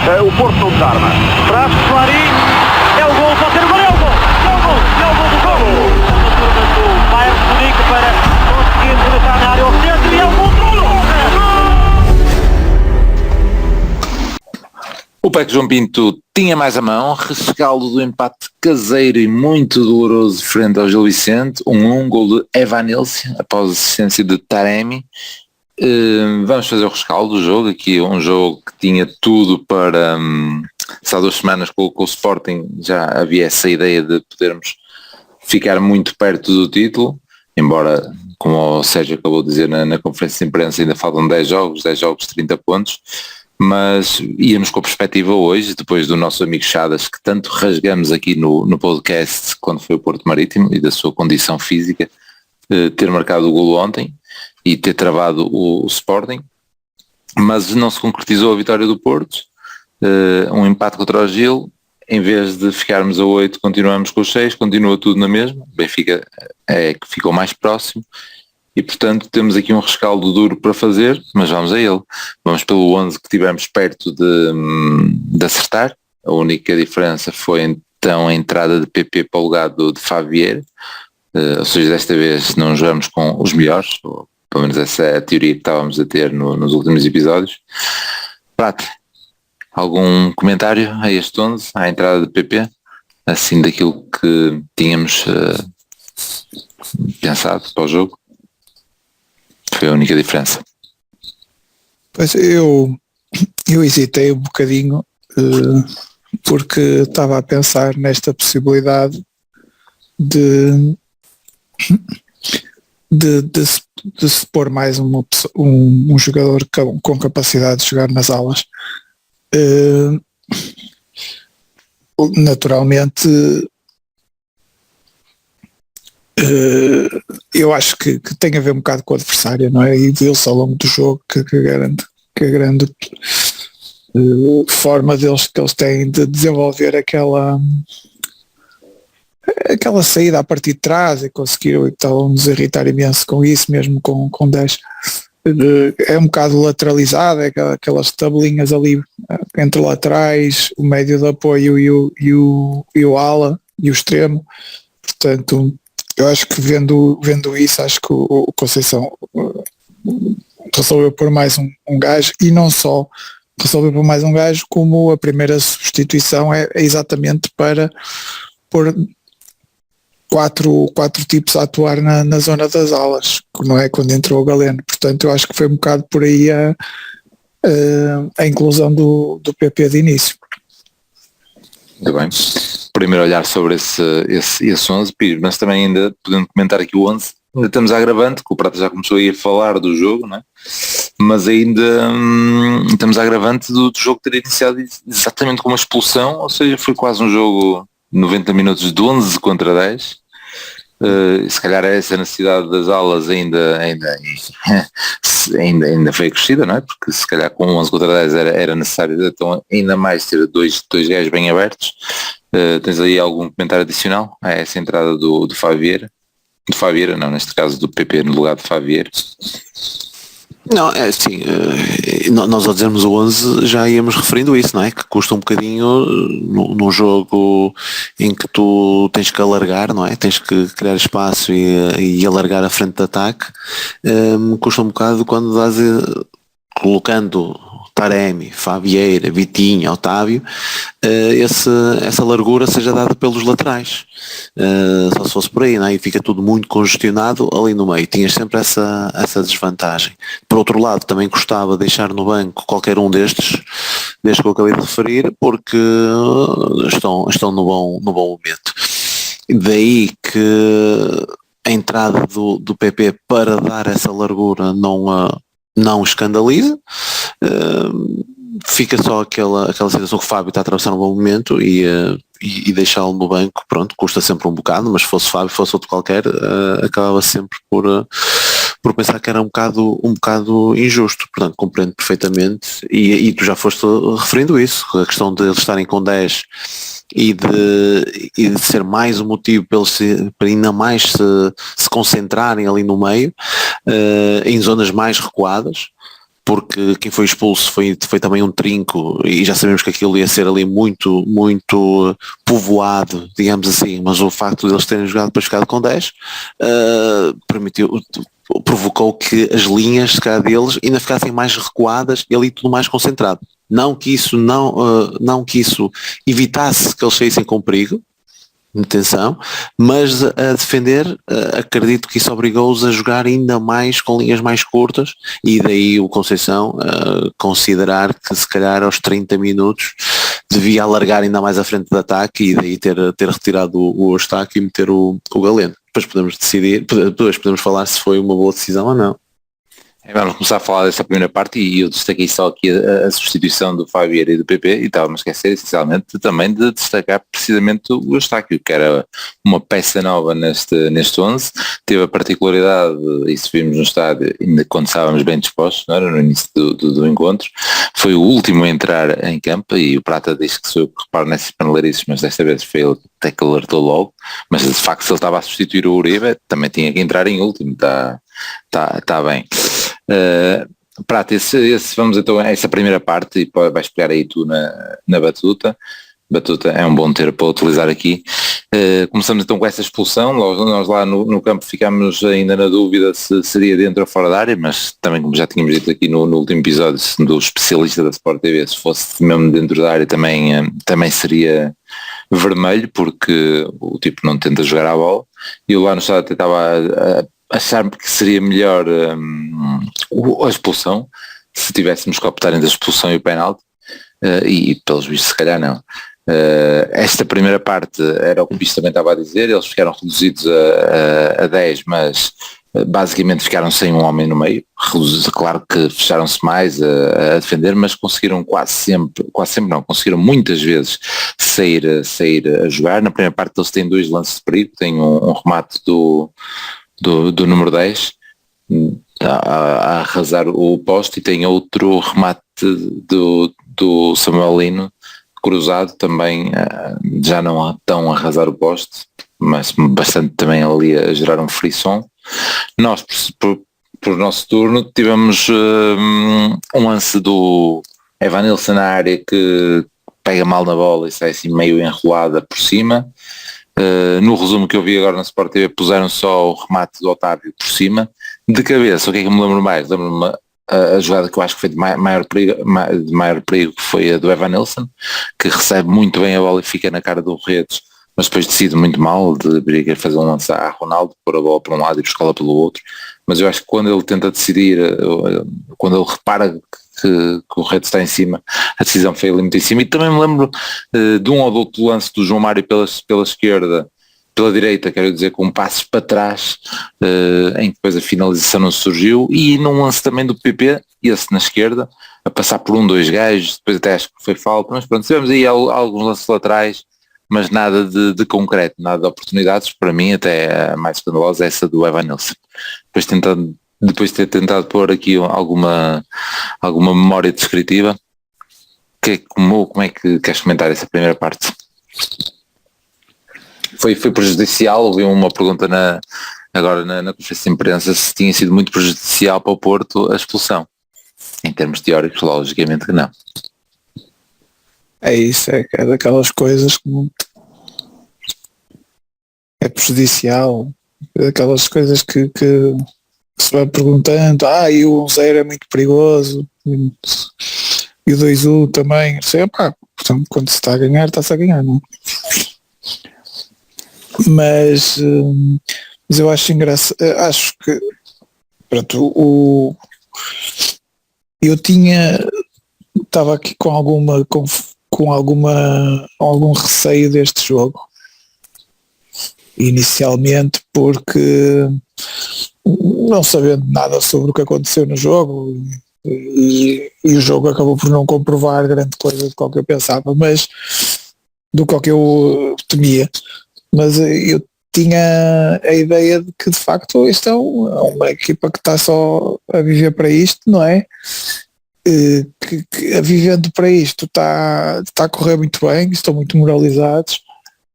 O Porto não desarma. Traz Clarim. É o gol, pode ser o gol, é o gol. É o gol, é o gol do gol. A turma do Bayern de Munique para conseguir rematar na área ao centro e é o gol do gol. O PEC João Pinto tinha mais a mão, rescaldo do empate caseiro e muito doloroso frente ao Gil Vicente, 1-1, gol de Evanilson após a assistência de Taremi. Vamos fazer o rescaldo do jogo, aqui um jogo que tinha tudo para, se há 2 semanas com o Sporting já havia essa ideia de podermos ficar muito perto do título, embora, como o Sérgio acabou de dizer na conferência de imprensa, ainda faltam 10 jogos, 30 pontos, mas íamos com a perspectiva hoje, depois do nosso amigo Chadas, que tanto rasgamos aqui no podcast quando foi o Porto Marítimo e da sua condição física, ter marcado o golo ontem e ter travado o Sporting, mas não se concretizou a vitória do Porto, um empate contra o Gil, em vez de ficarmos a 8 continuamos com os 6, continua tudo na mesma, o Benfica é que ficou mais próximo e portanto temos aqui um rescaldo duro para fazer, mas vamos a ele. Vamos pelo 11 que tivemos perto de acertar, a única diferença foi então a entrada de PP para o lugar de Favier, ou seja, desta vez não jogamos com os melhores, ou pelo menos essa é a teoria que estávamos a ter nos últimos episódios. Prata, algum comentário a este 11, à entrada de PP, assim daquilo que tínhamos pensado para o jogo? Foi a única diferença. Pois eu hesitei um bocadinho porque estava a pensar nesta possibilidade de se pôr mais um jogador com capacidade de jogar nas alas. Naturalmente eu acho que tem a ver um bocado com o adversário, não é? E viu-se ao longo do jogo que a grande forma deles que eles têm de desenvolver aquela saída a partir de trás e conseguiram então nos irritar imenso com isso, mesmo com 10. É um bocado lateralizado, é aquelas tabelinhas ali entre laterais, o médio de apoio e o ala e o extremo. Portanto, eu acho que vendo isso, acho que o Conceição resolveu pôr mais um gajo, e não só resolveu pôr mais um gajo, como a primeira substituição é exatamente para pôr quatro tipos a atuar na zona das alas, não é, quando entrou o Galeno. Portanto, eu acho que foi um bocado por aí a inclusão do PP de início. Muito bem. Primeiro olhar sobre esse 11, Pires, mas também ainda podendo comentar aqui o 11, ainda estamos a agravante, que o Prata já começou a falar do jogo, não é? Mas ainda estamos a agravante do jogo ter iniciado exatamente com uma expulsão, ou seja, foi quase um jogo 90 minutos de 11 contra 10. Se calhar essa necessidade das alas ainda foi acrescida, não é? Porque se calhar com 11 contra 10 era necessário, então ainda mais ter dois gajos bem abertos. Tens aí algum comentário adicional a essa entrada do Favier? De Favier, não, neste caso do PP no lugar de Favier. Não, é assim, nós ao dizermos o 11 já íamos referindo isso, não é? Que custa um bocadinho num jogo em que tu tens que alargar, não é? Tens que criar espaço e alargar a frente de ataque. Custa um bocado quando dás colocando Taremi, Fabieira, Vitinho, Otávio, essa largura seja dada pelos laterais. Só se fosse por aí, não é? E fica tudo muito congestionado ali no meio. Tinhas sempre essa desvantagem. Por outro lado, também gostava de deixar no banco qualquer um destes que eu acabei de referir, porque estão no bom momento. Daí que a entrada do PP para dar essa largura não escandaliza. Fica só aquela situação que o Fábio está a atravessar um bom momento e deixá-lo no banco, pronto, custa sempre um bocado, mas se fosse Fábio, fosse outro qualquer, acabava sempre por pensar que era um bocado injusto. Portanto, compreendo perfeitamente e tu já foste referindo isso, a questão de eles estarem com 10 e de ser mais um motivo para ainda mais se concentrarem ali no meio, em zonas mais recuadas. porque quem foi expulso foi também um trinco e já sabemos que aquilo ia ser ali muito, muito povoado, digamos assim, mas o facto de eles terem jogado para ficar com 10 provocou que as linhas se calhar deles ainda ficassem mais recuadas e ali tudo mais concentrado. Não que isso evitasse que eles saíssem com perigo, atenção, mas a defender, acredito que isso obrigou-os a jogar ainda mais com linhas mais curtas e daí o Conceição considerar que se calhar aos 30 minutos devia alargar ainda mais a frente de ataque e daí ter retirado o Eustáquio e meter o Galeno. Depois podemos falar se foi uma boa decisão ou não. Vamos começar a falar dessa primeira parte e eu destaquei só aqui a substituição do Fabio e do PP e estava-me a esquecer essencialmente também de destacar precisamente o Eustáquio, que era uma peça nova neste 11, teve a particularidade, isso vimos no estádio ainda quando estávamos bem dispostos, não era? No início do encontro, foi o último a entrar em campo e o Prata diz que sou eu que reparo nessas paneleirices, mas desta vez foi ele até que alertou logo, mas de facto se ele estava a substituir o Uribe também tinha que entrar em último, está bem. Prata, vamos então a essa primeira parte e vais pegar aí tu na Batuta. Batuta é um bom termo para utilizar aqui. Começamos então com essa expulsão. Nós lá no campo ficámos ainda na dúvida se seria dentro ou fora da área, mas também, como já tínhamos dito aqui no último episódio do especialista da Sport TV, se fosse mesmo dentro da área também seria vermelho, porque o tipo não tenta jogar a bola. E eu lá no estado até estava a achar que seria melhor a expulsão, se tivéssemos que optar entre a expulsão e o penalti, e pelos vistos se calhar não. Esta primeira parte era o que o Bicho também estava a dizer, eles ficaram reduzidos a 10, mas basicamente ficaram sem um homem no meio, claro que fecharam-se mais a defender, mas conseguiram conseguiram muitas vezes sair a jogar. Na primeira parte eles têm 2 lances de perigo, tem um remate do número 10 a arrasar o poste e tem outro remate do Samuelino cruzado também, já não tão a arrasar o poste, mas bastante também ali a gerar um frisson. Nós por nosso turno tivemos um lance do Evanilson na área que pega mal na bola e sai assim meio enrolada por cima. No resumo que eu vi agora na Sport TV puseram só o remate do Otávio por cima. De cabeça, o que é que eu me lembro mais? Lembro-me a jogada que eu acho que foi de maior perigo, que foi a do Evanilson, que recebe muito bem a bola e fica na cara do Redes, mas depois decide muito mal de querer fazer um lance a Ronaldo, pôr a bola para um lado e buscá-la pelo outro. Mas eu acho que quando ele tenta decidir, quando ele repara que o Redes está em cima, a decisão foi ali muito em cima. E também me lembro de um ou do outro lance do João Mário pela esquerda, pela direita, quero dizer, com passos para trás, em que depois a finalização não surgiu, e num lance também do PP, esse na esquerda, a passar por 2 gajos, depois até acho que foi falta, mas pronto, tivemos aí alguns lances laterais, mas nada de concreto, nada de oportunidades. Para mim até a mais escandalosa é essa do Evanilson. Depois de ter tentado pôr aqui alguma memória descritiva, como é que queres comentar essa primeira parte? Foi prejudicial? Houve uma pergunta agora na conferência de imprensa se tinha sido muito prejudicial para o Porto a expulsão. Em termos teóricos, logicamente que não. É isso, é daquelas coisas que é prejudicial, é daquelas coisas que se vai perguntando, e o 1-0 é muito perigoso, e o 2-1 também, portanto, quando se está a ganhar, está-se a ganhar, não? Mas eu acho engraçado, acho que pronto, eu estava aqui com algum receio deste jogo inicialmente, porque não sabendo nada sobre o que aconteceu no jogo e o jogo acabou por não comprovar grande coisa do que eu pensava, mas do que eu temia, mas eu tinha a ideia de que de facto isto é uma equipa que está só a viver para isto, não é? Que vivendo para isto está a correr muito bem, estão muito moralizados,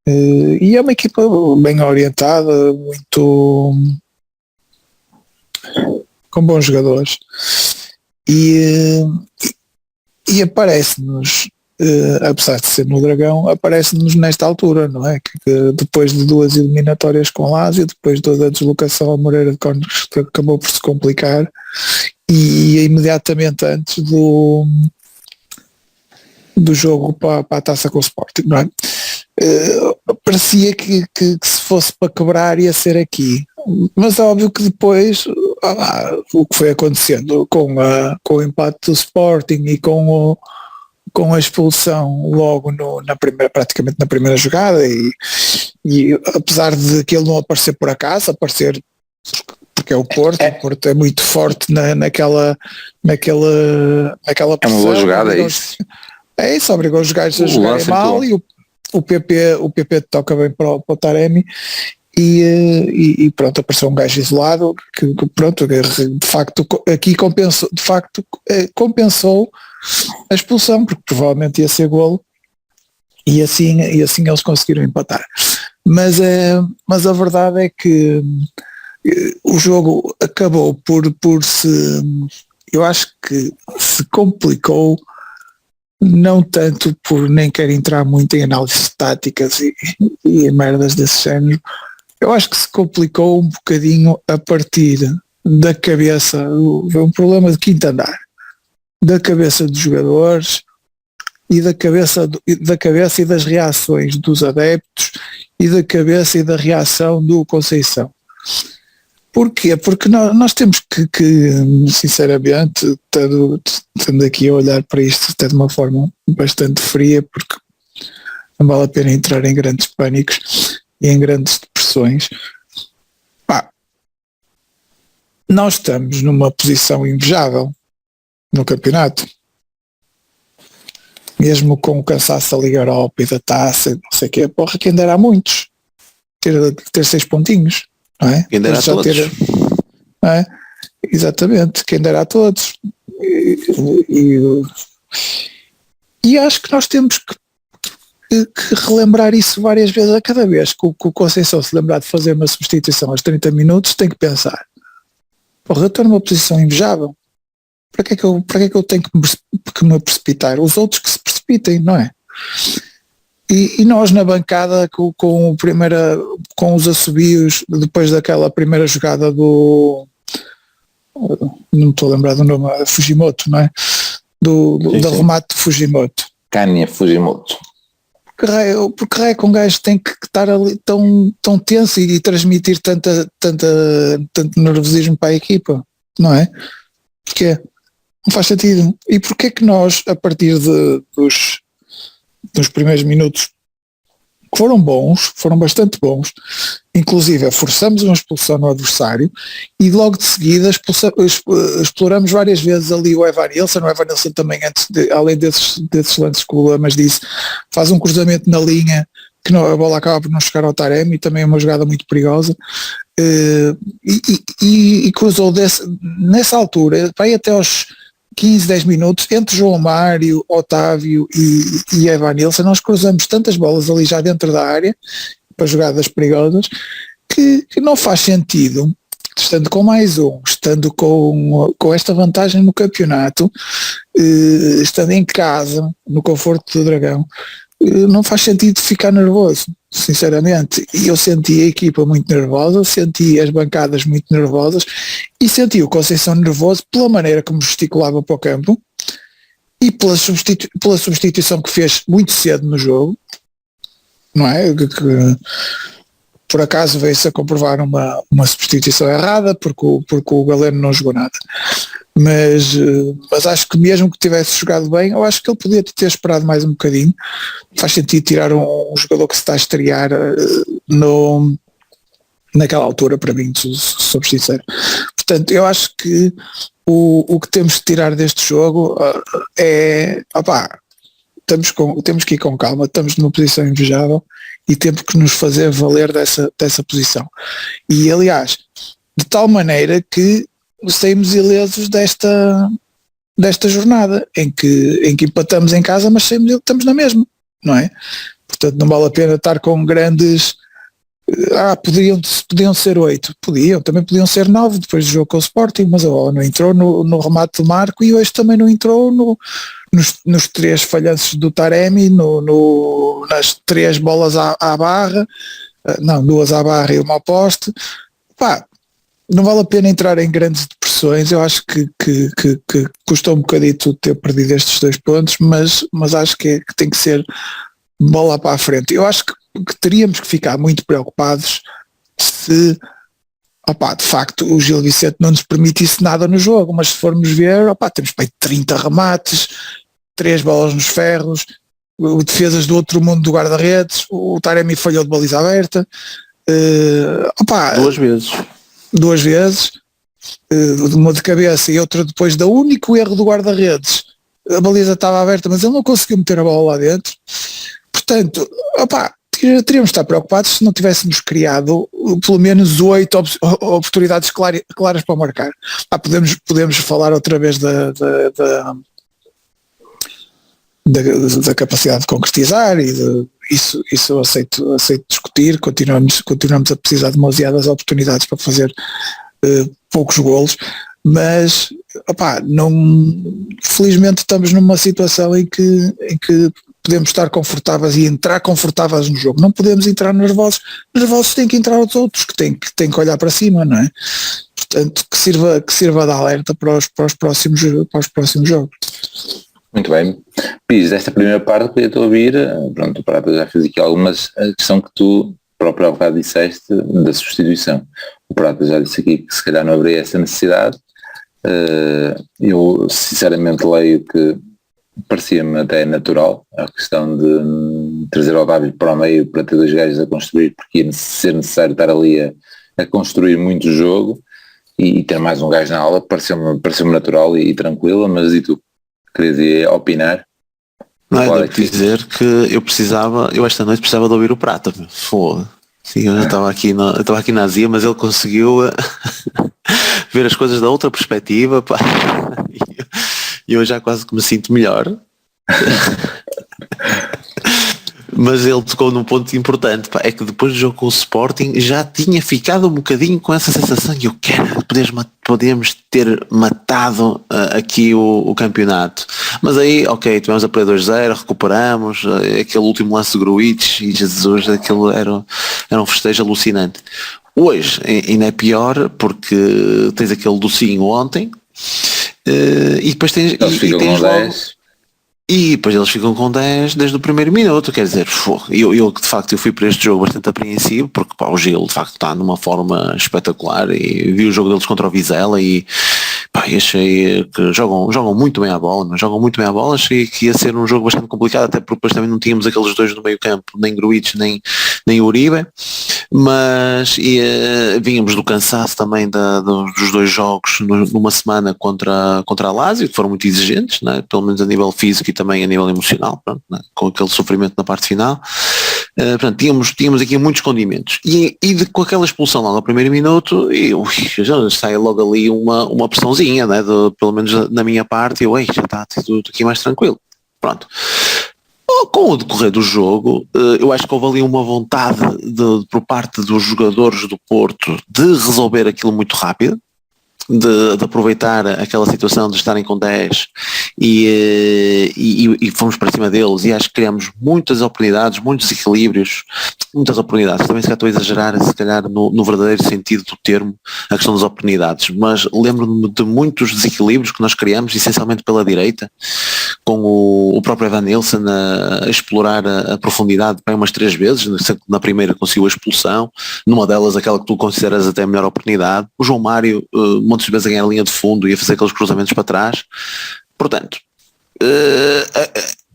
e é uma equipa bem orientada, muito com bons jogadores, E aparece-nos, apesar de ser no Dragão, aparece-nos nesta altura, não é? Que depois de 2 eliminatórias com Lazio, depois da deslocação ao Moreira de Cónegos, que acabou por se complicar, e imediatamente antes do jogo para a taça com o Sporting, não é? Parecia que se fosse para quebrar ia ser aqui, mas é óbvio que depois o que foi acontecendo com o empate do Sporting e com a expulsão logo praticamente na primeira jogada, e apesar de aquilo não aparecer por acaso, aparecer porque é o Porto é muito forte naquela pressão. É uma boa jogada, é isso. É isso, obrigou os gajos a jogarem mal, e o PP toca bem para o Taremi, e pronto, apareceu um gajo isolado que pronto, de facto aqui compensou a expulsão, porque provavelmente ia ser golo, e assim eles conseguiram empatar. Mas a verdade é que o jogo acabou por se, eu acho que se complicou, não tanto por, nem quero entrar muito em análises táticas e merdas desse género. Eu acho que se complicou um bocadinho a partir da cabeça, um problema de quinto andar, da cabeça dos jogadores e da cabeça e das reações dos adeptos e da cabeça e da reação do Conceição. Porquê? Porque nós temos que sinceramente, estando aqui a olhar para isto até de uma forma bastante fria, porque não vale a pena entrar em grandes pânicos e em grandes depressões. Nós estamos numa posição invejável no campeonato. Mesmo com o cansaço da Liga Europa e da Taça, não sei o quê, porra, que ainda era muitos. Ter 6 pontinhos. Não é? Quem dera a todos. Não é? Exatamente, quem dera a todos. E acho que nós temos que relembrar isso várias vezes. A cada vez que o Conceição se lembrar de fazer uma substituição aos 30 minutos, tem que pensar: porra, eu estou numa posição invejável. Para que é que eu tenho que me precipitar? Os outros que se precipitem, não é? E nós na bancada com os assobios depois daquela primeira jogada do, não me estou a lembrar do nome, Fujimoto, não é? Do remate de Fujimoto. Kanye Fujimoto. Porque raio com um gajo tem que estar ali tão tenso e transmitir tanto nervosismo para a equipa, não é? Porque não faz sentido. E porquê que nós, a partir dos primeiros minutos, que foram bastante bons, inclusive forçamos uma expulsão no adversário, e logo de seguida exploramos várias vezes ali o Evanilson também, além desses lances que o Lamas disse, faz um cruzamento na linha que a bola acaba por não chegar ao Taremi, também é uma jogada muito perigosa, e cruzou nessa altura, para ir até aos 15, 10 minutos, entre João Mário, Otávio e Evanilson, nós cruzamos tantas bolas ali já dentro da área, para jogadas perigosas, que não faz sentido, estando com mais estando com esta vantagem no campeonato, estando em casa, no conforto do Dragão, não faz sentido ficar nervoso, sinceramente. E eu senti a equipa muito nervosa, senti as bancadas muito nervosas e senti o Conceição nervoso pela maneira como gesticulava para o campo e pela substituição que fez muito cedo no jogo, não é? Que por acaso veio-se a comprovar uma substituição errada porque o Galeno não jogou nada. Mas acho que mesmo que tivesse jogado bem, eu acho que ele podia ter esperado mais um bocadinho. Faz sentido tirar um jogador que se está a estrear naquela altura, para mim, sou sincero. Portanto, eu acho que o que temos de tirar deste jogo é, temos que ir com calma, estamos numa posição invejável e temos que nos fazer valer dessa posição. E aliás, de tal maneira que saímos ilesos desta jornada, em que empatamos em casa, mas estamos na mesma, não é? Portanto, não vale a pena estar com grandes Podiam ser 8, também podiam ser 9 depois do jogo com o Sporting, mas não entrou no remate de Marco e hoje também não entrou nos 3 falhanços do Taremi, nas 3 bolas à barra, não, 2 à barra e uma ao poste. Pá, não vale a pena entrar em grandes depressões. Eu acho que custou um bocadito ter perdido estes 2 pontos, mas acho que tem que ser bola para a frente. Eu acho que teríamos que ficar muito preocupados se de facto o Gil Vicente não nos permitisse nada no jogo, mas se formos ver, temos feito 30 remates, 3 bolas nos ferros, defesas do outro mundo do guarda-redes, o Taremi falhou de baliza aberta, 2 vezes, uma de cabeça e outra depois do único erro do guarda-redes. A baliza estava aberta, mas ele não conseguiu meter a bola lá dentro. Portanto, teríamos de estar preocupados se não tivéssemos criado pelo menos 8 oportunidades claras para marcar. Podemos falar outra vez da capacidade de concretizar e isso eu aceito discutir. Continuamos a precisar de demasiadas oportunidades para fazer poucos golos, mas felizmente estamos numa situação em que podemos estar confortáveis e entrar confortáveis no jogo. Não podemos entrar nervosos têm que entrar os outros que têm que olhar para cima, não é? Portanto, que sirva de alerta para os próximos jogos. Muito bem. Pires, desta primeira parte queria-te ouvir, pronto, o Prata já fez aqui algumas, a questão que tu próprio há bocado disseste da substituição. O Prata já disse aqui que se calhar não haveria essa necessidade. Eu sinceramente leio que parecia-me até natural a questão de trazer o David para o meio para ter 2 gajos a construir, porque ia ser necessário estar ali a construir muito o jogo e ter mais um gajo na aula, pareceu-me natural e tranquila. Mas e tu? Querias opinar? Não, eu devo dizer que eu esta noite precisava de ouvir o Prata. Foda. Sim, eu estava aqui na Azia, mas ele conseguiu ver as coisas da outra perspectiva, pá. E eu já quase que me sinto melhor. Mas ele tocou num ponto importante, pá, é que depois do jogo com o Sporting já tinha ficado um bocadinho com essa sensação que podíamos ter matado aqui o campeonato. Mas aí, ok, tivemos a perder 2-0, recuperamos, aquele último lance de Gruitch e Jesus, aquilo era um festejo alucinante. Hoje ainda é pior porque tens aquele docinho ontem, e depois tens logo... E depois eles ficam com 10 desde o primeiro minuto, quer dizer, eu de facto fui para este jogo bastante apreensivo, porque o Gil de facto está numa forma espetacular e vi o jogo deles contra o Vizela e achei que jogam muito bem a bola, achei que ia ser um jogo bastante complicado, até porque depois também não tínhamos aqueles 2 no meio campo, nem Gruitch nem Uribe, mas vínhamos do cansaço também dos 2 jogos numa semana contra a Lazio, que foram muito exigentes, né? Pelo menos a nível físico e também a nível emocional, pronto, né? Com aquele sofrimento na parte final. Portanto, tínhamos aqui muitos condimentos com aquela expulsão lá no primeiro minuto já sai logo ali uma pressãozinha, né? Pelo menos na minha parte, já está tudo aqui mais tranquilo, pronto. Com o decorrer do jogo, eu acho que houve ali uma vontade por parte dos jogadores do Porto de resolver aquilo muito rápido, de aproveitar aquela situação de estarem com 10 e fomos para cima deles, e acho que criamos muitas oportunidades, muitos equilíbrios, muitas oportunidades. Também se calhar estou a exagerar, se calhar no verdadeiro sentido do termo, a questão das oportunidades, mas lembro-me de muitos desequilíbrios que nós criamos, essencialmente pela direita, com o próprio Evanilson a explorar a profundidade bem umas 3 vezes, na primeira conseguiu a expulsão, numa delas aquela que tu consideras até a melhor oportunidade, o João Mário montes de vezes a ganhar a linha de fundo e a fazer aqueles cruzamentos para trás. Portanto,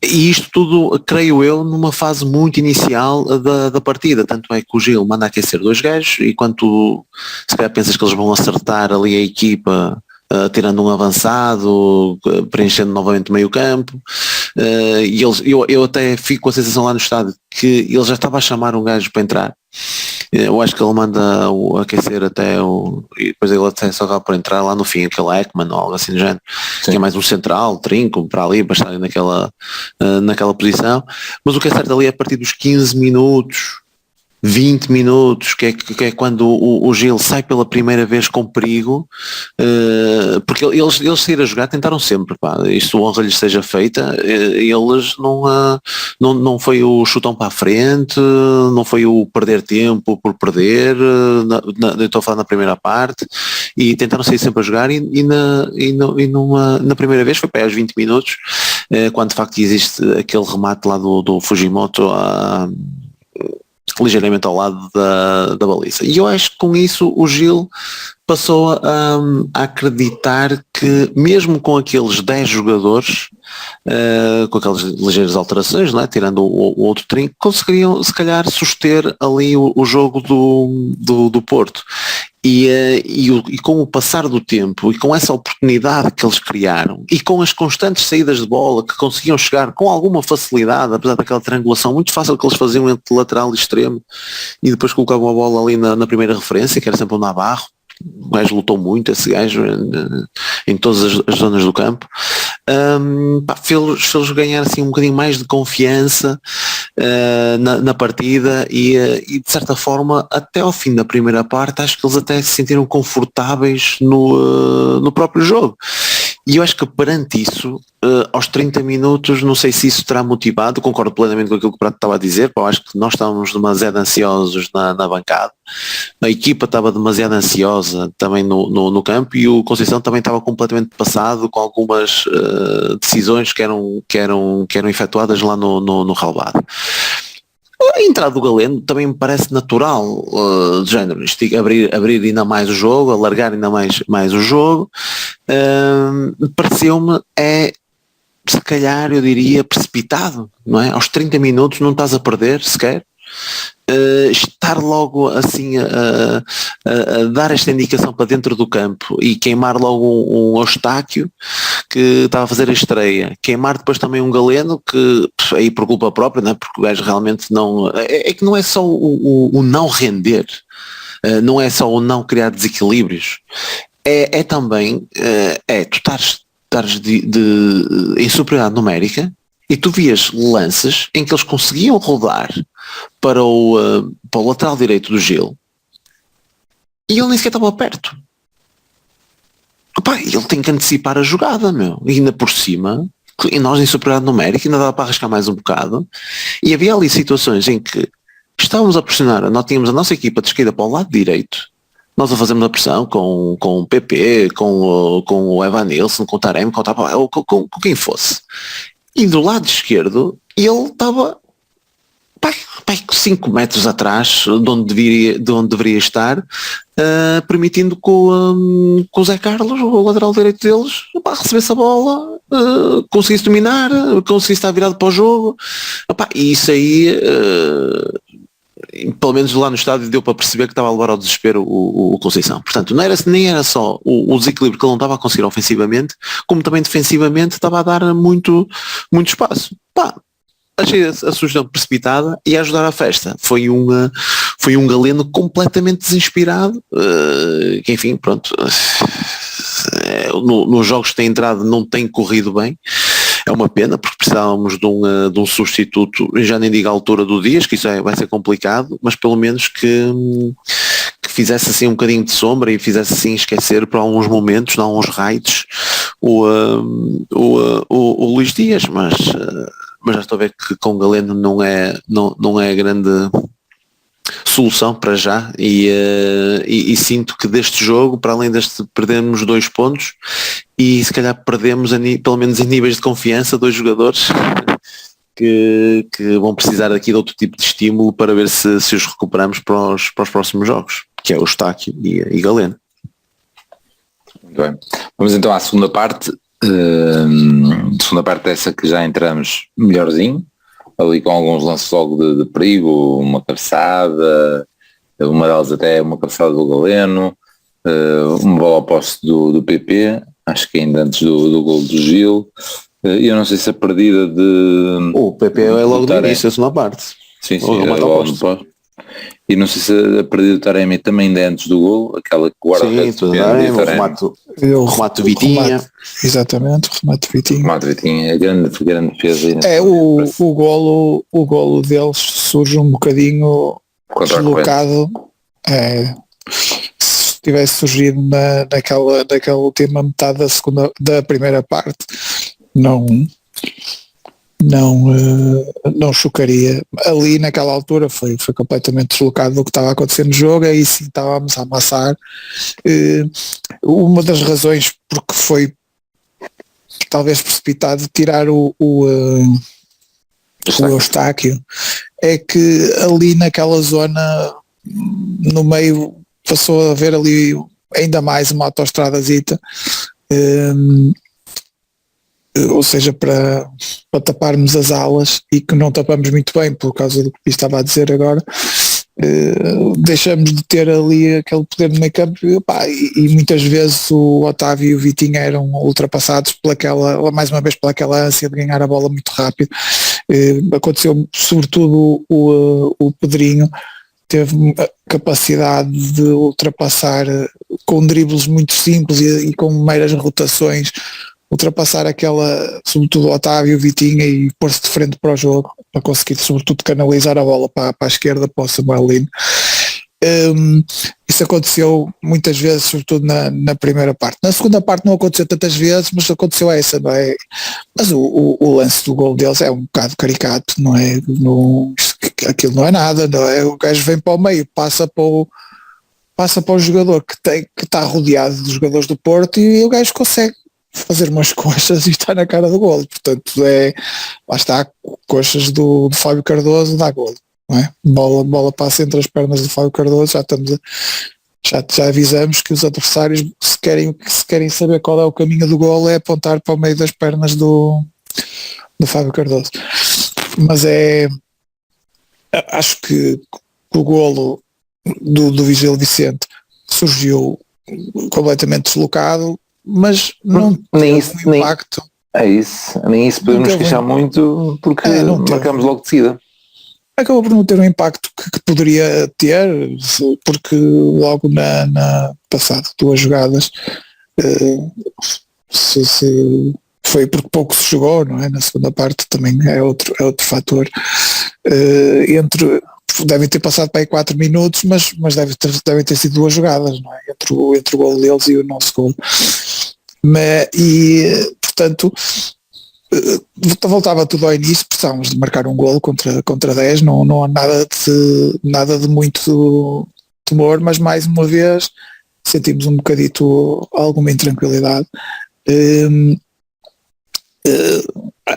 e isto tudo, creio eu, numa fase muito inicial da partida, tanto é que o Gil manda aquecer 2 gajos e quando tu se calhar pensas que eles vão acertar ali a equipa, tirando um avançado, preenchendo novamente meio campo, e eu até fico com a sensação lá no estádio que ele já estava a chamar um gajo para entrar. Eu acho que ele manda o aquecer e depois ele até só acaba por entrar lá no fim, aquele Ekman ou algo assim do género. Sim. Que é mais um central, trinco para ali, para estar naquela posição. Mas o que é certo ali, a partir dos 15 minutos 20 minutos, que é quando o Gil sai pela primeira vez com perigo, porque eles saíram a jogar, tentaram sempre, pá, isto honra lhes seja feita, eles não foi o chutão para a frente, não foi o perder tempo por perder, eu estou a falar na primeira parte, e tentaram sair sempre a jogar, na primeira vez foi para aí aos 20 minutos, quando de facto existe aquele remate lá do Fujimoto ligeiramente ao lado da baliza. E eu acho que com isso o Gil passou a acreditar que mesmo com aqueles 10 jogadores, com aquelas ligeiras alterações, não é? Tirando o outro trinco, conseguiriam se calhar suster ali o jogo do Porto. E com o passar do tempo e com essa oportunidade que eles criaram e com as constantes saídas de bola que conseguiam chegar com alguma facilidade, apesar daquela triangulação muito fácil que eles faziam entre lateral e extremo, e depois colocavam a bola ali na primeira referência, que era sempre o Navarro. O gajo lutou muito, esse gajo, em todas as zonas do campo. Fez-los ganhar assim um bocadinho mais de confiança na partida e de certa forma até ao fim da primeira parte acho que eles até se sentiram confortáveis no próprio jogo. E eu acho que perante isso, aos 30 minutos, não sei se isso terá motivado, concordo plenamente com aquilo que o Prato estava a dizer, eu acho que nós estávamos demasiado ansiosos na bancada, a equipa estava demasiado ansiosa também no campo e o Conceição também estava completamente passado com algumas decisões que eram efetuadas lá no relvado. A entrada do Galeno também me parece natural, de género, abrir ainda mais o jogo, alargar ainda mais o jogo. Pareceu-me se calhar eu diria precipitado, não é? Aos 30 minutos não estás a perder sequer. Estar logo assim a dar esta indicação para dentro do campo e queimar logo um Eustáquio que estava a fazer a estreia, queimar depois também um Galeno que aí por culpa própria, não é? Porque o gajo realmente não é que não é só o não render, não é só o não criar desequilíbrios, é também tu estares em superioridade numérica e tu vias lances em que eles conseguiam rodar para o lateral direito do Gil e ele nem sequer estava perto. Opa, ele tem que antecipar a jogada, meu. E ainda por cima, e nós em superioridade numérica ainda dava para arriscar mais um bocado, e havia ali situações em que estávamos a pressionar, nós tínhamos a nossa equipa de esquerda para o lado direito, nós a fazermos a pressão com o PP, com o Evanilson, com o Taremi, com quem fosse. E do lado esquerdo, ele estava 5 metros atrás de onde deveria estar, permitindo que o Zé Carlos, o lateral direito deles, recebesse a bola, conseguisse dominar, conseguisse estar virado para o jogo. E isso aí, pelo menos lá no estádio, deu para perceber que estava a levar ao desespero o Conceição. Portanto, nem era só o desequilíbrio que ele não estava a conseguir ofensivamente, como também defensivamente estava a dar muito espaço. Achei a sugestão precipitada e a ajudar a festa. Foi um Galeno completamente desinspirado, que enfim, pronto, nos jogos que tem entrado não tem corrido bem. É uma pena, porque precisávamos de um substituto, já nem digo à altura do Dias, que isso vai ser complicado, mas pelo menos que fizesse assim um bocadinho de sombra e fizesse assim esquecer por alguns momentos, de alguns raids, o Luís Dias, mas já estou a ver que com o Galeno não é a grande solução para já e sinto que deste jogo, para além deste perdemos 2 pontos e se calhar perdemos pelo menos em níveis de confiança 2 jogadores que vão precisar aqui de outro tipo de estímulo para ver se os recuperamos para os próximos jogos, que é o Eustáquio e Galeno. Muito bem. Vamos então à segunda parte. Segunda parte dessa que já entramos melhorzinho, ali com alguns lances logo de perigo, uma cabeçada, uma delas até uma cabeçada do Galeno, uma bola ao poste do PP, acho que ainda antes do gol do Gil. Eu não sei se a perdida de... O PP é logo do início, a segunda parte. Sim, logo no poste. E não sei se a perdida do Taremi também ainda antes do gol, aquela que guarda o remate do Vitinha. Exatamente, o remate do Vitinha. O remate do Vitinha, a grande defesa. O golo deles surge um bocadinho contra a Corinthians. deslocado, se tivesse surgido naquela última metade da primeira parte, não chocaria. Ali naquela altura foi completamente deslocado do que estava a acontecer no jogo, aí sim estávamos a amassar. Uma das razões porque foi talvez precipitado de tirar o Eustáquio é que ali naquela zona no meio passou a haver ali ainda mais uma autoestradazita, ou seja, para taparmos as alas, e que não tapamos muito bem por causa do que estava a dizer agora. Deixamos de ter ali aquele poder no meio campo, e muitas vezes o Otávio e o Vitinha eram ultrapassados mais uma vez pelaquela ânsia de ganhar a bola muito rápido. Aconteceu sobretudo o Pedrinho teve a capacidade de ultrapassar com dribles muito simples e com meras rotações, ultrapassar sobretudo o Otávio e o Vitinha, e pôr-se de frente para o jogo, para conseguir sobretudo canalizar a bola para a esquerda, para o Samuel Lino. Isso aconteceu muitas vezes, sobretudo na primeira parte. Na segunda parte não aconteceu tantas vezes, mas aconteceu essa, não é? Mas o lance do gol deles é um bocado caricato, não é? Aquilo não é nada, não é? O gajo vem para o meio, passa para o jogador que está rodeado dos jogadores do Porto, e o gajo consegue fazer umas coxas e está na cara do golo. Portanto, lá está, coxas do Fábio Cardoso, dá golo, não é? Bola passa entre as pernas do Fábio Cardoso, já avisamos que os adversários, se querem saber qual é o caminho do golo, é apontar para o meio das pernas do Fábio Cardoso. Mas acho que o golo do Gil Vicente surgiu completamente deslocado, mas não nem teve um impacto. Nem isso podemos queixar muito, porque marcamos logo de seguida. Acabou por não ter um impacto que poderia ter, porque logo na passado 2 jogadas foi porque pouco se jogou, não é? Na segunda parte também é outro fator. Devem ter passado para aí 4 minutos, mas devem ter sido 2 jogadas, não é? Entre o gol deles e o nosso gol. Portanto, voltava tudo ao início, precisávamos de marcar um golo contra 10, não há nada de muito temor, mas mais uma vez sentimos um bocadito alguma intranquilidade.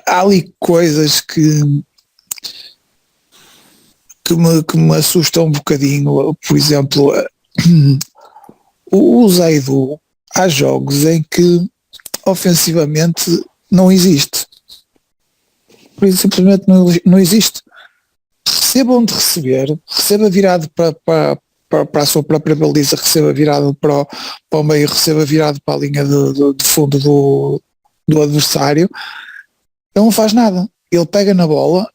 Há ali coisas que me assustam um bocadinho. Por exemplo, o Zaidu, há jogos em que ofensivamente não existe, simplesmente não existe. Receba onde receber, receba virado para a sua própria baliza, receba virado para o meio, receba virado para a linha de fundo do adversário, ele não faz nada. Ele pega na bola,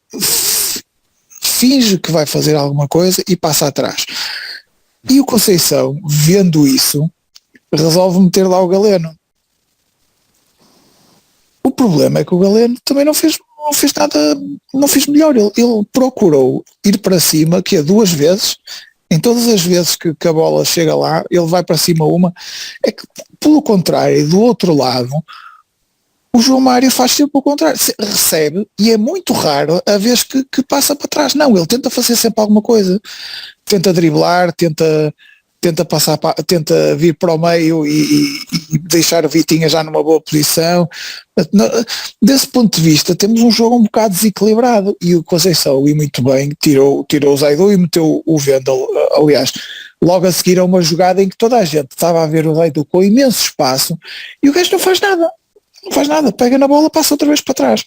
finge que vai fazer alguma coisa e passa atrás. E o Conceição, vendo isso, resolve meter lá o Galeno. O problema é que o Galeno também não fez nada, não fez melhor. Ele procurou ir para cima, que é 2 vezes, em todas as vezes que a bola chega lá, ele vai para cima uma. É que, pelo contrário, do outro lado, o João Mário faz sempre o contrário, recebe, e é muito raro a vez que passa para trás. Não, ele tenta fazer sempre alguma coisa, tenta driblar, tenta passar, tenta vir para o meio e deixar o Vitinha já numa boa posição. Desse ponto de vista, temos um jogo um bocado desequilibrado, e o Conceição, e muito bem, tirou o Zaidu e meteu o Vendel. Aliás, logo a seguir a uma jogada em que toda a gente estava a ver o Zaidu com imenso espaço, e o gajo não faz nada, pega na bola, passa outra vez para trás.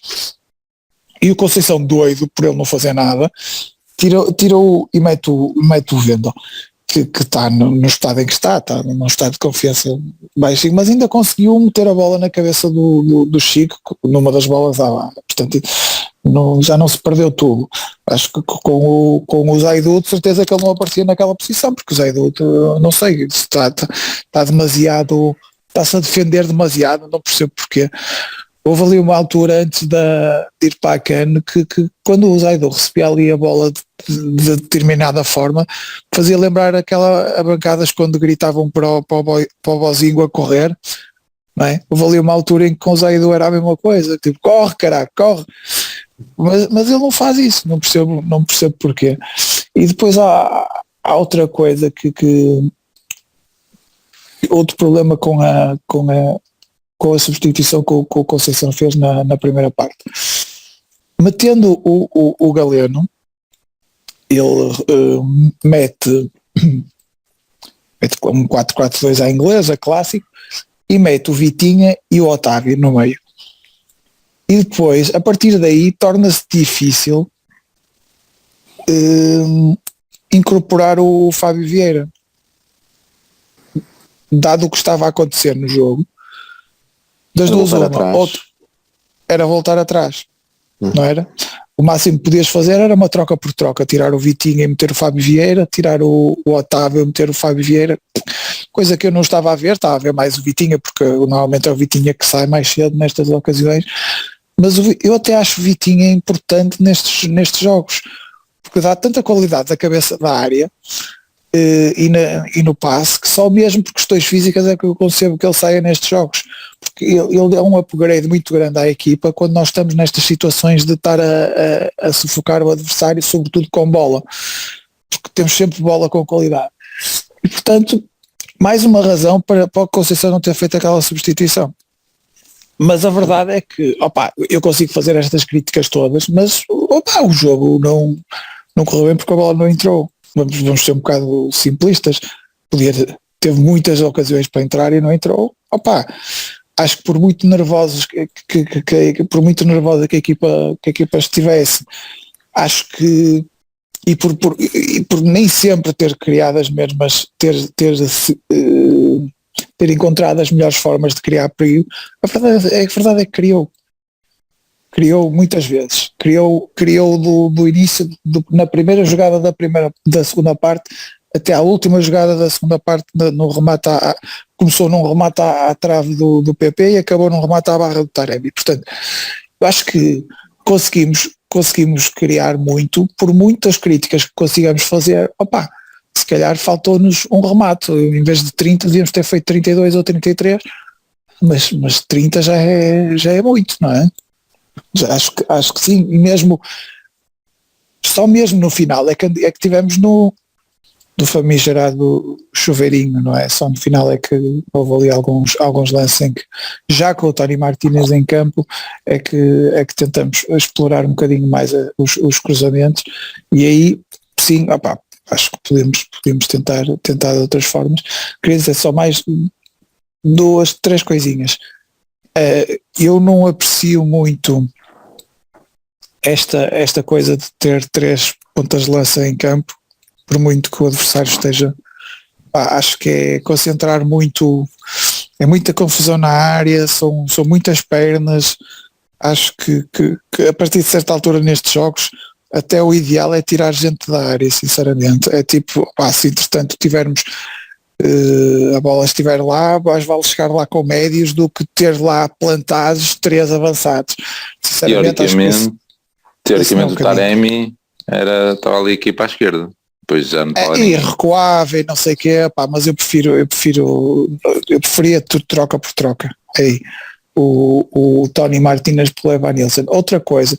E o Conceição, doido por ele não fazer nada, tirou e mete o Vendel, que está no estado em que está num estado de confiança baixinho, mas ainda conseguiu meter a bola na cabeça do Chico numa das bolas da barra. Portanto, já não se perdeu tudo. Acho que com o Zaidu, de certeza que ele não aparecia naquela posição, porque o Zaidu, não sei, está demasiado, está-se a defender demasiado, não percebo porquê. houve ali uma altura antes de ir para a CAN que quando o Zaidu recebia ali a bola de determinada forma, fazia lembrar a bancadas quando gritavam para o Bozinho a correr, não é? Houve ali uma altura em que com o Zaidu era a mesma coisa, tipo, corre caraca, corre, mas ele não faz isso, não percebo porquê. E depois há outra coisa que outro problema com a substituição que o Conceição fez na primeira parte. Metendo o Galeno, ele mete um 4-4-2 à inglesa, clássico, e mete o Vitinha e o Otávio no meio. E depois, a partir daí, torna-se difícil incorporar o Fábio Vieira. Dado o que estava a acontecer no jogo, das duas era voltar atrás, não era? O máximo que podias fazer era uma troca por troca, tirar o Vitinha e meter o Fábio Vieira, tirar o Otávio e meter o Fábio Vieira, coisa que eu não estava a ver, estava a ver mais o Vitinha, porque normalmente é o Vitinha que sai mais cedo nestas ocasiões, mas eu até acho o Vitinha importante nestes jogos, porque dá tanta qualidade da cabeça da área e no passe, que só mesmo por questões físicas é que eu concebo que ele saia nestes jogos, porque ele é um upgrade muito grande à equipa quando nós estamos nestas situações de estar a sufocar o adversário, sobretudo com bola, porque temos sempre bola com qualidade. E portanto, mais uma razão para o Conceição não ter feito aquela substituição. Mas a verdade é que, eu consigo fazer estas críticas todas, mas o jogo não correu bem porque a bola não entrou. Vamos ser um bocado simplistas, teve muitas ocasiões para entrar e não entrou. Acho que por muito nervosos por muito nervosa que a equipa estivesse, acho que e por nem sempre ter criado as mesmas, ter encontrado as melhores formas de criar perigo, a verdade é que criou muitas vezes, criou do início, na primeira jogada da segunda parte até à última jogada da segunda parte, no remate começou num remate à trave do PP e acabou num remate à barra do Taremi. Portanto, eu acho que conseguimos criar muito, por muitas críticas que consigamos fazer, se calhar faltou-nos um remate, em vez de 30 devíamos ter feito 32 ou 33, mas 30 já é muito, não é? Acho que sim, e mesmo só mesmo no final é que tivemos do famigerado chuveirinho, não é? Só no final é que houve ali alguns lances em que, já com o Tony Martínez em campo, é que tentamos explorar um bocadinho mais os cruzamentos, e aí sim, acho que podemos tentar de outras formas. Queria dizer só mais 2, 3 coisinhas. Eu não aprecio muito esta coisa de ter 3 pontas de lança em campo, por muito que o adversário esteja, acho que é concentrar muito, é muita confusão na área, são muitas pernas. Acho que a partir de certa altura nestes jogos até o ideal é tirar gente da área, sinceramente. É tipo, se entretanto tivermos a bola estiver lá, mais vale chegar lá com médios do que ter lá plantados 3 avançados. Sinceramente, teoricamente o Taremi estava ali aqui para a esquerda. Depois já não estava e recuava e não sei o quê, mas eu preferia tudo troca por troca. Aí, o Tony Martínez pelo Evan Nilsson. Outra coisa,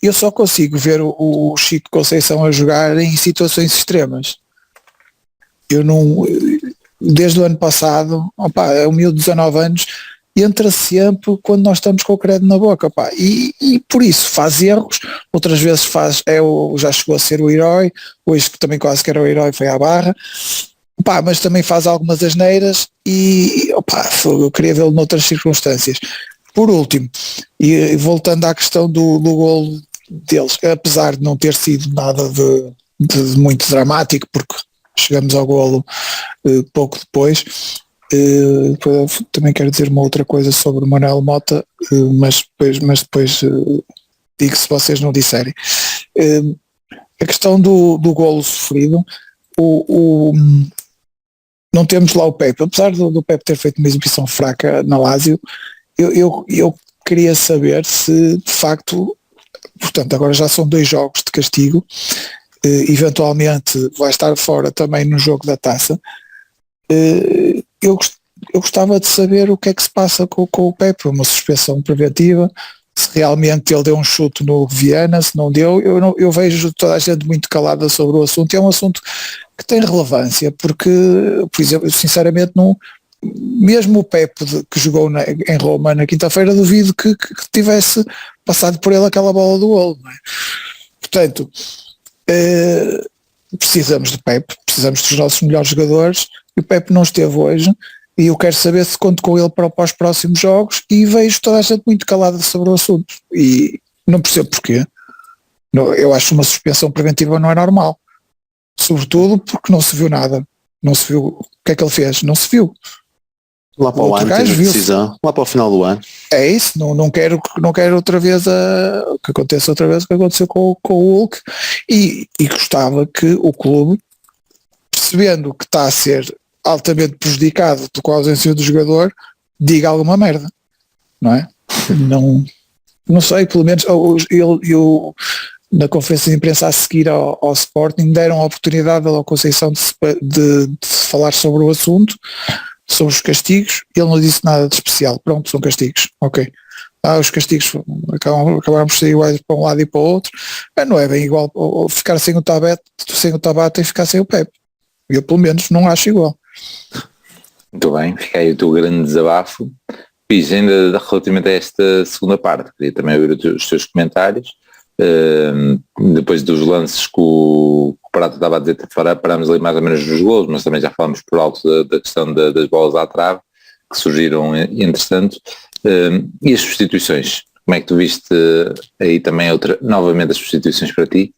eu só consigo ver o Chico Conceição a jogar em situações extremas. Eu não, desde o ano passado, é um miúdo de 19 anos, entra sempre quando nós estamos com o credo na boca, e por isso faz erros, outras vezes já chegou a ser o herói, hoje que também quase que era o herói foi à barra, mas também faz algumas asneiras e eu queria vê-lo noutras circunstâncias. Por último, e voltando à questão do golo deles, apesar de não ter sido nada de muito dramático, porque chegamos ao golo pouco depois, também quero dizer uma outra coisa sobre o Manuel Mota, mas depois digo se vocês não disserem. A questão do golo sofrido, não temos lá o Pepe, apesar do Pepe ter feito uma exibição fraca na Lazio, eu queria saber se de facto, portanto agora já são 2 jogos de castigo, eventualmente vai estar fora também no jogo da taça. Eu gostava de saber o que é que se passa com o Pepe, uma suspensão preventiva, se realmente ele deu um chute no Viana, se não deu. Eu vejo toda a gente muito calada sobre o assunto, e é um assunto que tem relevância, porque, por exemplo, sinceramente não, mesmo o Pepe que jogou em Roma na quinta-feira, duvido que tivesse passado por ele aquela bola do golo, não é? Portanto, precisamos de Pepe, precisamos dos nossos melhores jogadores, e o Pepe não esteve hoje, e eu quero saber se conto com ele para os próximos jogos, e vejo toda a gente muito calada sobre o assunto, e não percebo porquê. Eu acho uma suspensão preventiva não é normal, sobretudo porque não se viu nada, não se viu o que é que ele fez, não se viu. Lá para o ano teve a decisão, lá para o final do ano. É isso, não quero outra vez que aconteça outra vez o que aconteceu com o Hulk, e gostava que o clube, percebendo que está a ser altamente prejudicado com a ausência do jogador, diga alguma merda, não é? Não sei, pelo menos eu na conferência de imprensa a seguir ao Sporting deram a oportunidade ao Conceição de falar sobre o assunto, sobre os castigos, e ele não disse nada de especial. Pronto, são castigos, ok. Os castigos acabaram por ser iguais para um lado e para o outro, mas não é bem igual ficar sem o Tabata e ficar sem o Pepe. Eu pelo menos não acho igual. Muito bem, fica aí o teu grande desabafo. Fiz ainda relativamente a esta segunda parte, queria também ouvir os teus comentários. Depois dos lances que o Prato estava a dizer, parámos ali mais ou menos nos golos, mas também já falámos por alto da questão das bolas à trave que surgiram entretanto. E as substituições, como é que tu viste aí também novamente as substituições para ti,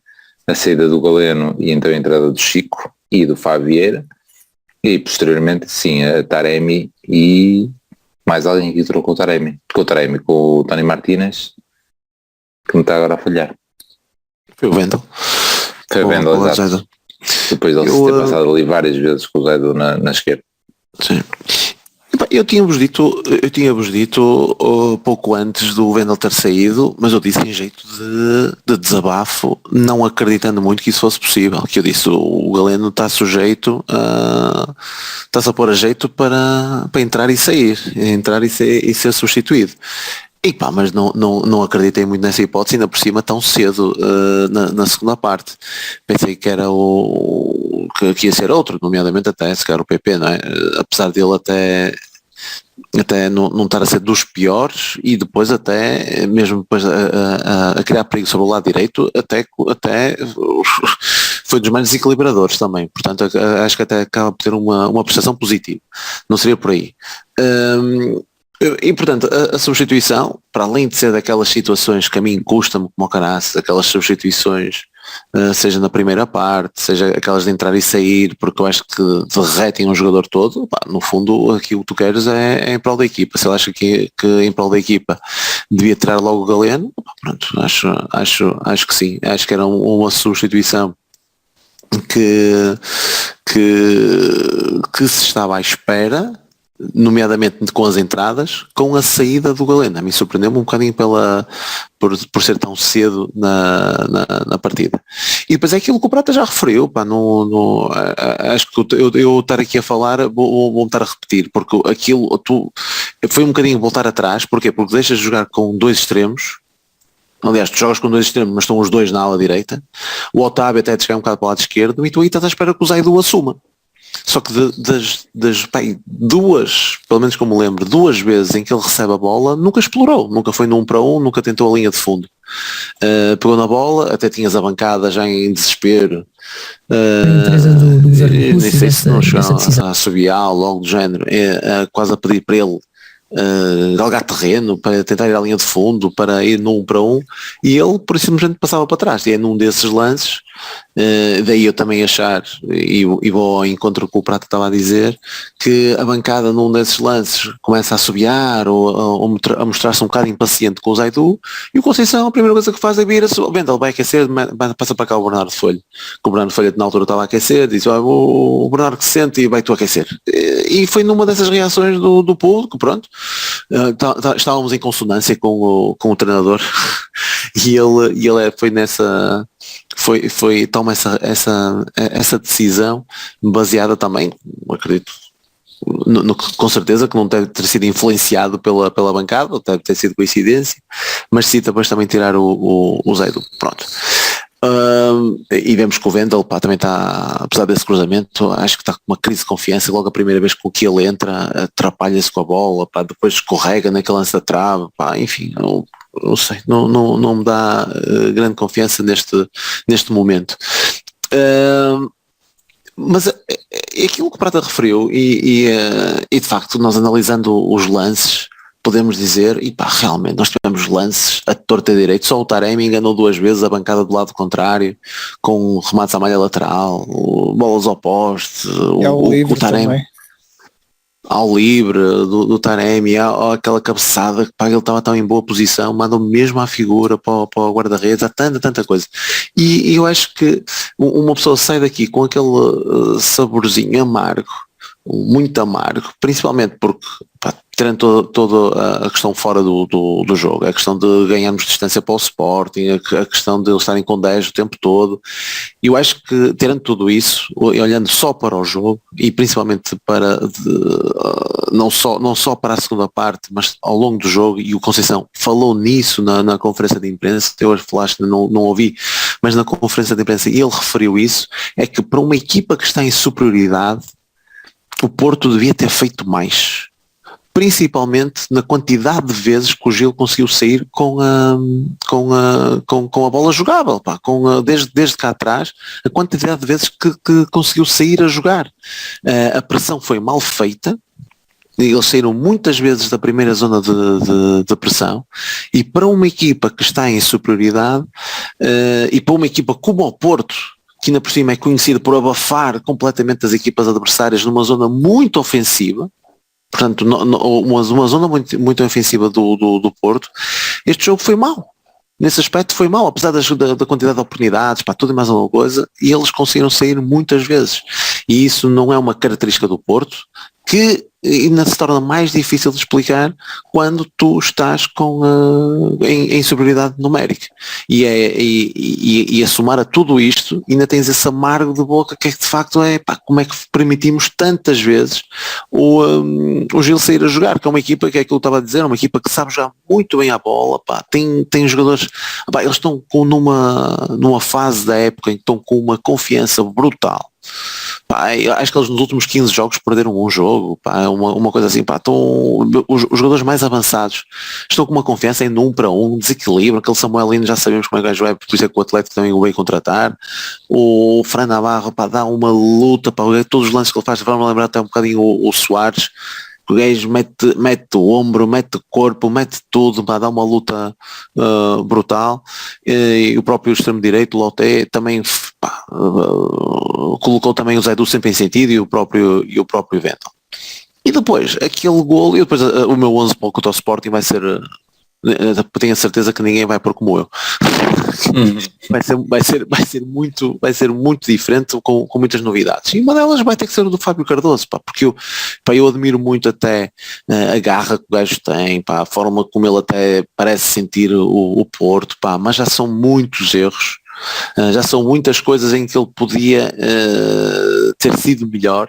a saída do Galeno e então a entrada do Chico e do Fábio Vieira, e posteriormente sim a Taremi e mais alguém que entrou com o Taremi, com o Tony Martínez, que me está agora a falhar. Foi o Wendel. Foi o Wendel, exato. Depois de ele ter passado ali várias vezes com o Zé na esquerda. Sim. Eu tinha-vos dito pouco antes do Wendel ter saído, mas eu disse em jeito de desabafo, não acreditando muito que isso fosse possível, que eu disse, o Galeno está sujeito está-se a pôr a jeito para entrar e sair, e ser substituído. Mas não acreditei muito nessa hipótese, ainda por cima tão cedo na segunda parte. Pensei que era que ia ser outro, nomeadamente até se calhar o PP, não é? Apesar dele até não estar a ser dos piores, e depois até mesmo depois a criar perigo sobre o lado direito, até foi dos mais desequilibradores também. Portanto, acho que até acaba por ter uma prestação positiva. Não seria por aí. E portanto a substituição, para além de ser daquelas situações que a mim custa-me como o caraças, aquelas substituições, seja na primeira parte, seja aquelas de entrar e sair, porque eu acho que derretem um jogador todo, no fundo aquilo que tu queres é em prol da equipa. Se ele acha que em prol da equipa devia tirar logo o Galeno, pronto, acho que sim, acho que era uma substituição que se estava à espera, nomeadamente com as entradas, com a saída do Galeno. A mim surpreendeu-me um bocadinho por ser tão cedo na partida. E depois é aquilo que o Prata já referiu, acho que eu estar aqui a falar vou estar a repetir, porque aquilo foi um bocadinho voltar atrás. Porquê? Porque deixas de jogar com 2 extremos. Aliás, tu jogas com 2 extremos, mas estão os 2 na ala direita. O Otávio até te chegar um bocado para o lado esquerdo, e tu aí estás à espera que o Zaidu assuma. Só que pelo menos como lembro, 2 vezes em que ele recebe a bola, nunca explorou, nunca foi no 1 para 1, nunca tentou a linha de fundo. Pegou na bola, até tinhas a bancada já em desespero. Nem sei se não chegaram a assobiar logo do género, quase a pedir para ele galgar terreno, para tentar ir à linha de fundo, para ir no 1 para 1, e ele por isso simplesmente passava para trás. E é num desses lances Daí eu também achar, e vou ao encontro com o Prato estava a dizer, que a bancada num desses lances começa a assobiar ou a mostrar-se um bocado impaciente com o Zaidu, e o Conceição a primeira coisa que faz é vir o Vendel vai aquecer, passa para cá o Bernardo Folha, que o Bernardo Folha na altura estava a aquecer, disse, o Bernardo que se sente e vai tu aquecer. E foi numa dessas reações do público, pronto, estávamos em consonância com o treinador e ele foi nessa, toma essa decisão baseada também, acredito, com certeza que não deve ter sido influenciado pela bancada, deve ter sido coincidência, mas sim depois também tirar o Zaidu, pronto. E vemos que o Vendel também está, apesar desse cruzamento, acho que está com uma crise de confiança, logo a primeira vez com que ele entra, atrapalha-se com a bola, depois escorrega naquele lance da trave, enfim, não sei, não me dá grande confiança neste momento. Mas é aquilo que o Prata referiu e de facto nós analisando os lances podemos dizer, realmente nós tivemos lances a torta e direito, só o Taremi enganou 2 vezes a bancada do lado contrário, com remates à malha lateral, bolas ao poste, o Taremi também. Ao livre do Taremi, aquela cabeçada que ele estava tão em boa posição, mandou mesmo à figura para o guarda-redes, há tanta coisa. E eu acho que uma pessoa sai daqui com aquele saborzinho amargo, muito amargo, principalmente porque tirando toda a questão fora do jogo, a questão de ganharmos distância para o Sporting, a questão de eles estarem com 10 o tempo todo, e eu acho que tirando tudo isso, olhando só para o jogo e principalmente não só para a segunda parte, mas ao longo do jogo, e o Conceição falou nisso na conferência de imprensa, eu hoje falaste, não ouvi, mas na conferência de imprensa ele referiu isso, é que para uma equipa que está em superioridade o Porto devia ter feito mais, principalmente na quantidade de vezes que o Gil conseguiu sair com a bola jogável, desde cá atrás, a quantidade de vezes que conseguiu sair a jogar. A pressão foi mal feita, eles saíram muitas vezes da primeira zona de pressão, e para uma equipa que está em superioridade, e para uma equipa como o Porto, que ainda por cima é conhecido por abafar completamente as equipas adversárias numa zona muito ofensiva, portanto uma zona muito, muito ofensiva do Porto, este jogo foi mau. Nesse aspecto foi mau, apesar da quantidade de oportunidades, tudo e mais alguma coisa, e eles conseguiram sair muitas vezes. E isso não é uma característica do Porto, que ainda se torna mais difícil de explicar quando tu estás em superioridade numérica. E a somar a tudo isto, ainda tens esse amargo de boca que de facto como é que permitimos tantas vezes o Gil sair a jogar, que é uma equipa, que é aquilo que eu estava a dizer, uma equipa que sabe jogar muito bem a bola, tem jogadores, eles estão numa fase da época em que estão com uma confiança brutal. Acho que eles nos últimos 15 jogos perderam um jogo, uma coisa assim, os jogadores mais avançados estão com uma confiança em 1 para 1, desequilíbrio, aquele Samuel Lino já sabemos como é que o gajo é, por isso é que o Atlético também o veio contratar, o Fran Navarro dá uma luta, todos os lances que ele faz, vamos lembrar até um bocadinho o Soares, o gajo mete o ombro, mete o corpo, mete tudo, dá uma luta brutal, e o próprio extremo direito, o Loté, também colocou também o Zaidu sempre em sentido, e o próprio Vendel. E depois, aquele golo, e depois o meu 11 para o Sporting vai ser, tenho a certeza que ninguém vai pôr como eu. vai ser muito diferente, com muitas novidades, e uma delas vai ter que ser o do Fábio Cardoso, porque eu admiro muito até a garra que o gajo tem, a forma como ele até parece sentir o Porto, mas já são muitos erros, já são muitas coisas em que ele podia ter sido melhor,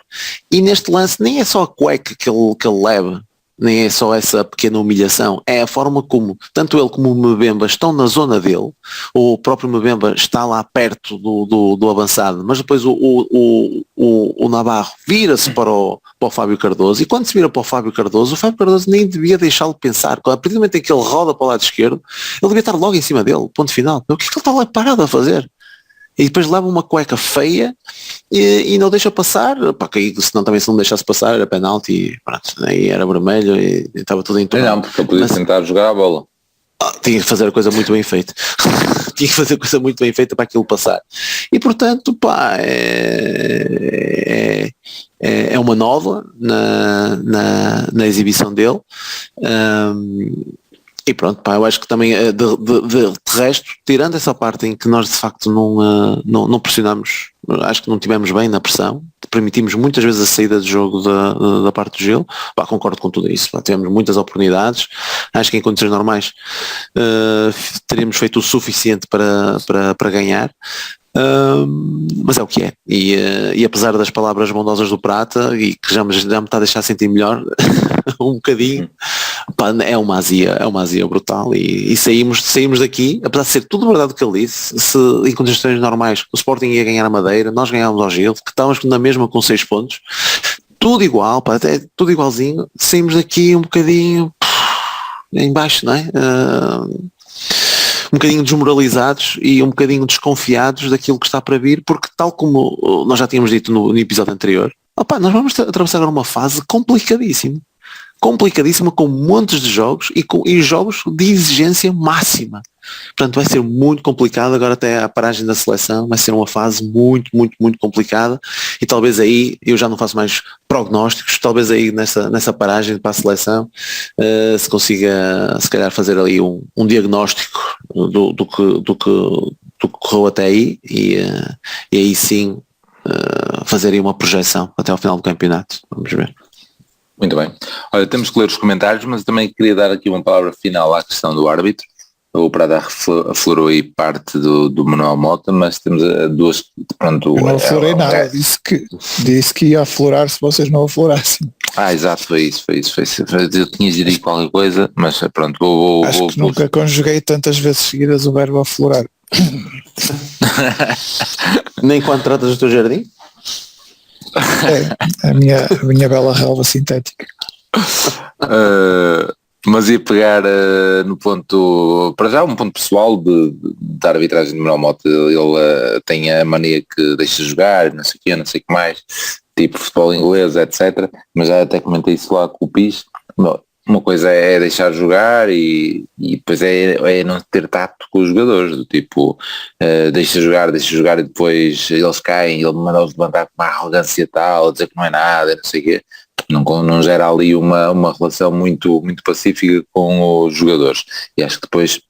e neste lance nem é só a cueca que ele leva, nem é só essa pequena humilhação, é a forma como tanto ele como o Mbemba estão na zona dele, o próprio Mbemba está lá perto do avançado, mas depois o Navarro vira-se para o Fábio Cardoso, e quando se vira para o Fábio Cardoso nem devia deixá-lo pensar, a partir do momento em que ele roda para o lado esquerdo, ele devia estar logo em cima dele, ponto final. O que é que ele está lá parado a fazer? E depois leva uma cueca feia e não deixa passar, senão também se não deixasse passar era penalti, e pronto, aí era vermelho e estava tudo em torno. Não, porque ele podia tentar jogar a bola. tinha que fazer a coisa muito bem feita. Tinha que fazer a coisa muito bem feita para aquilo passar. E portanto, pá, é uma nova na exibição dele. E pronto, pá, eu acho que também de resto, tirando essa parte em que nós de facto não pressionamos, acho que não tivemos bem na pressão, permitimos muitas vezes a saída de jogo da parte do Gil, pá, concordo com tudo isso, pá, tivemos muitas oportunidades, acho que em condições normais teríamos feito o suficiente para ganhar. Mas é o que é, e apesar das palavras bondosas do Prata, e que já me está a deixar sentir melhor um bocadinho, pá, é uma azia brutal, e saímos daqui, apesar de ser tudo verdade o que ele disse, se em condições normais o Sporting ia ganhar a Madeira, nós ganhávamos ao Gil, que estávamos na mesma com 6 pontos, tudo igual, pá, até tudo igualzinho, saímos daqui um bocadinho em baixo, não é? Um bocadinho desmoralizados e um bocadinho desconfiados daquilo que está para vir, porque tal como nós já tínhamos dito no episódio anterior, nós vamos atravessar agora uma fase complicadíssima, com montes de jogos e jogos de exigência máxima. Portanto, vai ser muito complicado agora até a paragem da seleção, vai ser uma fase muito, muito, muito complicada, e talvez aí, eu já não faço mais prognósticos, talvez aí nessa paragem para a seleção se consiga se calhar fazer ali um diagnóstico do que correu até aí, e aí sim fazer aí uma projeção até ao final do campeonato. Vamos ver. Muito bem. Olha, temos que ler os comentários, mas também queria dar aqui uma palavra final à questão do árbitro. O Prada aflorou aí parte do Manuel Mota, mas temos duas, pronto... Eu não aflorei nada, disse que ia aflorar se vocês não aflorassem. Exato, foi isso. Eu tinha dito qualquer coisa, mas pronto, Acho que nunca conjuguei tantas vezes seguidas o verbo aflorar. Nem quando tratas do teu jardim? É, a minha bela relva sintética. Mas ia pegar no ponto, para já um ponto pessoal da arbitragem de Manuel Mota. Ele tem a mania que deixa jogar, não sei o quê, não sei o que mais, tipo futebol inglês, etc. Mas já até comentei isso lá com o Pis. Uma coisa é deixar jogar e depois é não ter tato com os jogadores, do tipo, deixa jogar e depois eles caem, ele manda-os levantar com uma arrogância tal, dizer que não é nada, não sei o quê. Não gera ali uma relação muito, muito pacífica com os jogadores, e acho que depois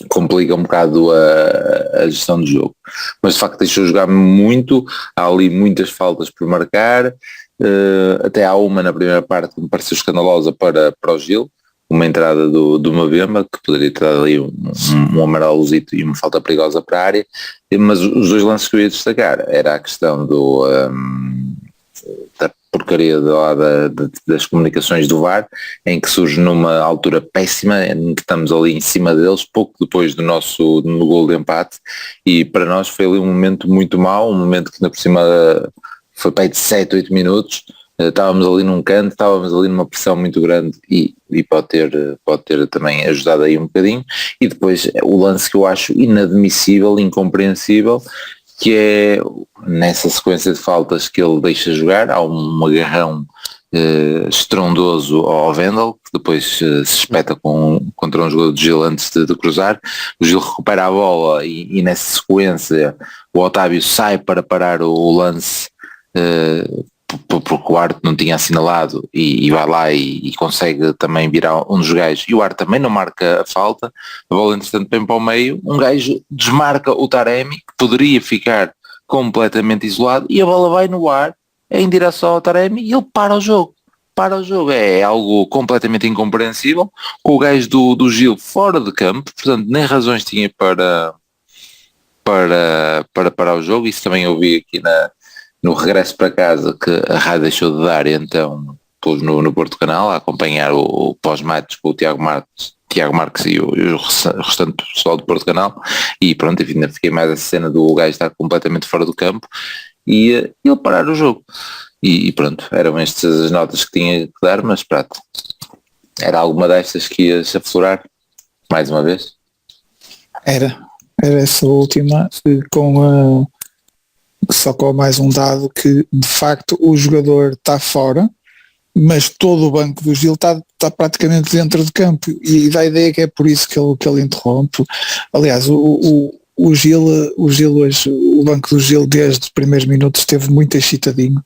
complica um bocado a gestão do jogo. Mas de facto deixou jogar muito, há ali muitas faltas por marcar, até há uma na primeira parte que me pareceu escandalosa para o Gil, uma entrada do Mabemba, que poderia ter dado ali um amarelozito e uma falta perigosa para a área, mas os dois lances que eu ia destacar era a questão da porcaria das comunicações do VAR, em que surge numa altura péssima, em que estamos ali em cima deles, pouco depois do nosso gol de empate, e para nós foi ali um momento muito mau, um momento que ainda por cima foi para aí de 7, 8 minutos, estávamos ali num canto, estávamos ali numa pressão muito grande, e pode ter também ajudado aí um bocadinho. E depois o lance que eu acho inadmissível, incompreensível, que é nessa sequência de faltas que ele deixa jogar, há um agarrão estrondoso ao Vendel, que depois se espeta contra um jogador de Gil antes de cruzar. O Gil recupera a bola e nessa sequência o Otávio sai para parar o lance, porque o Arte não tinha assinalado, e vai lá e consegue também virar um dos gajos, e o Arte também não marca a falta. A bola entretanto vem para o meio, um gajo desmarca o Taremi, que poderia ficar completamente isolado, e a bola vai no ar em direção ao Taremi e ele para o jogo. É algo completamente incompreensível, com o gajo do Gil fora de campo, portanto nem razões tinha para parar o jogo. Isso também eu vi aqui no regresso para casa, que a rádio deixou de dar, e então pus no Porto Canal a acompanhar o pós-match com o Tiago Marques e o restante pessoal do Porto Canal, e pronto, enfim, fiquei mais essa cena do gajo estar completamente fora do campo e ele parar o jogo, e pronto, eram estas as notas que tinha que dar. Mas pronto, era alguma destas que ias aflorar mais uma vez? Era essa última, só com mais um dado, que de facto o jogador está fora, mas todo o banco do Gil está praticamente dentro de campo e dá a ideia que é por isso que ele interrompe. Aliás, o Gil hoje, o banco do Gil desde os primeiros minutos esteve muito excitadinho,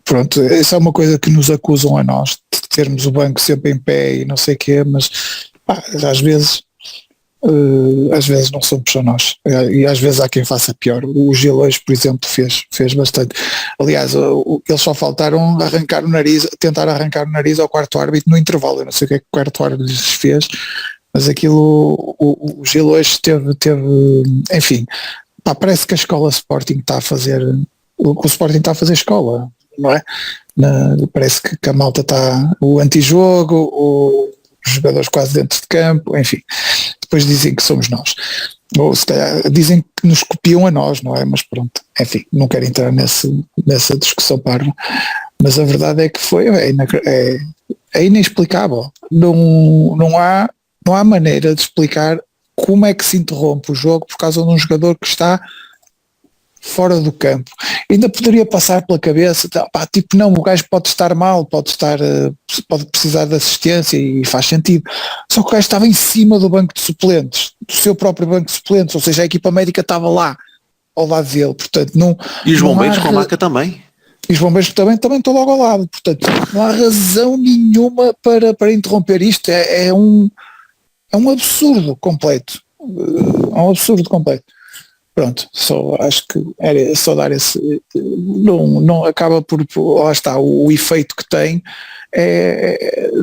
pronto, isso é uma coisa que nos acusam a nós, de termos o banco sempre em pé e não sei o quê, mas pá, às vezes não somos só nós, e às vezes há quem faça pior. O Gil hoje, por exemplo, fez bastante. Aliás, eles só faltaram tentar arrancar o nariz ao quarto árbitro no intervalo. Eu não sei o que é que o quarto árbitro lhes fez, mas aquilo, o Gil hoje teve enfim, pá, parece que a escola Sporting está a fazer, o Sporting está a fazer escola, não é? Parece que a malta está, o antijogo, os jogadores quase dentro de campo, enfim. Depois dizem que somos nós, ou se calhar dizem que nos copiam a nós, não é? Mas pronto, enfim, não quero entrar nessa discussão parva, mas a verdade é que é inexplicável, não há maneira de explicar como é que se interrompe o jogo por causa de um jogador que está fora do campo. Ainda poderia passar pela cabeça, pá, tipo, não, o gajo pode estar mal, pode precisar de assistência e faz sentido. Só que o gajo estava em cima do banco de suplentes, do seu próprio banco de suplentes, ou seja, a equipa médica estava lá, ao lado dele, portanto não... E os bombeiros com a maca também. E os bombeiros também estão logo ao lado, portanto não há razão nenhuma para interromper isto, é um absurdo completo, Pronto, só acho que era só dar esse, não acaba por, lá está, o efeito que tem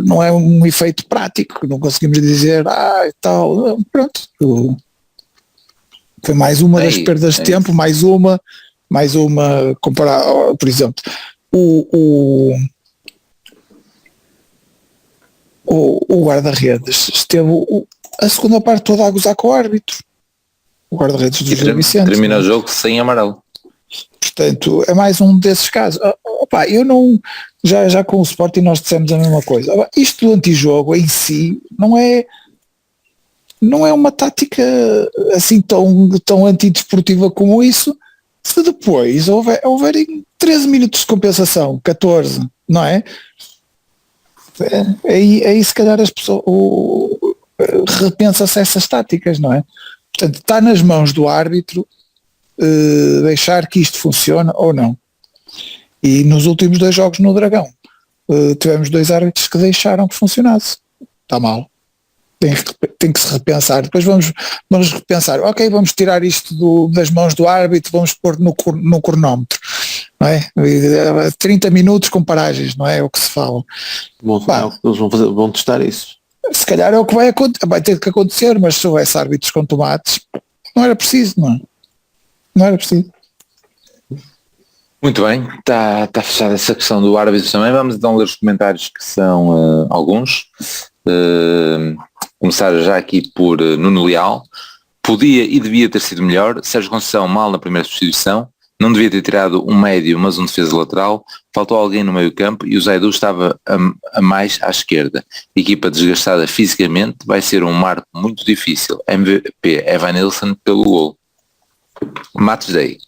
não é um efeito prático, não conseguimos dizer e tal, pronto, foi mais uma das perdas de tempo, mais uma comparar, por exemplo, o guarda-redes esteve a segunda parte toda a gozar com o árbitro. O guarda-redes do Gil Vicente. Termina o jogo sem amarelo. Portanto, é mais um desses casos. Eu não... Já com o Sporting nós dissemos a mesma coisa. Isto do antijogo em si não é uma tática assim tão antidesportiva como isso, se depois houverem 13 minutos de compensação, 14, não é? Aí se calhar as pessoas repensa-se essas táticas, não é? Portanto, está nas mãos do árbitro deixar que isto funcione ou não. E nos últimos 2 jogos no Dragão tivemos 2 árbitros que deixaram que funcionasse. Está mal. Tem que se repensar. Depois vamos repensar. Ok, vamos tirar isto das mãos do árbitro, vamos pôr no cronómetro. Não é? 30 minutos com paragens, não é o que se fala. Bom, eles vão testar isso. Se calhar é o que vai ter que acontecer, mas se houvesse árbitros com tomates, não era preciso, não era preciso. Muito bem, está fechada essa questão do árbitro também. Vamos então ler os comentários, que são alguns. Começar já aqui por Nuno Leal. Podia e devia ter sido melhor. Sérgio Conceição mal na primeira substituição. Não devia ter tirado um médio, mas um defesa lateral. Faltou alguém no meio campo e o Zaidu estava a mais à esquerda. Equipa desgastada fisicamente, vai ser um marco muito difícil. MVP Evanilson pelo gol. Matos Day.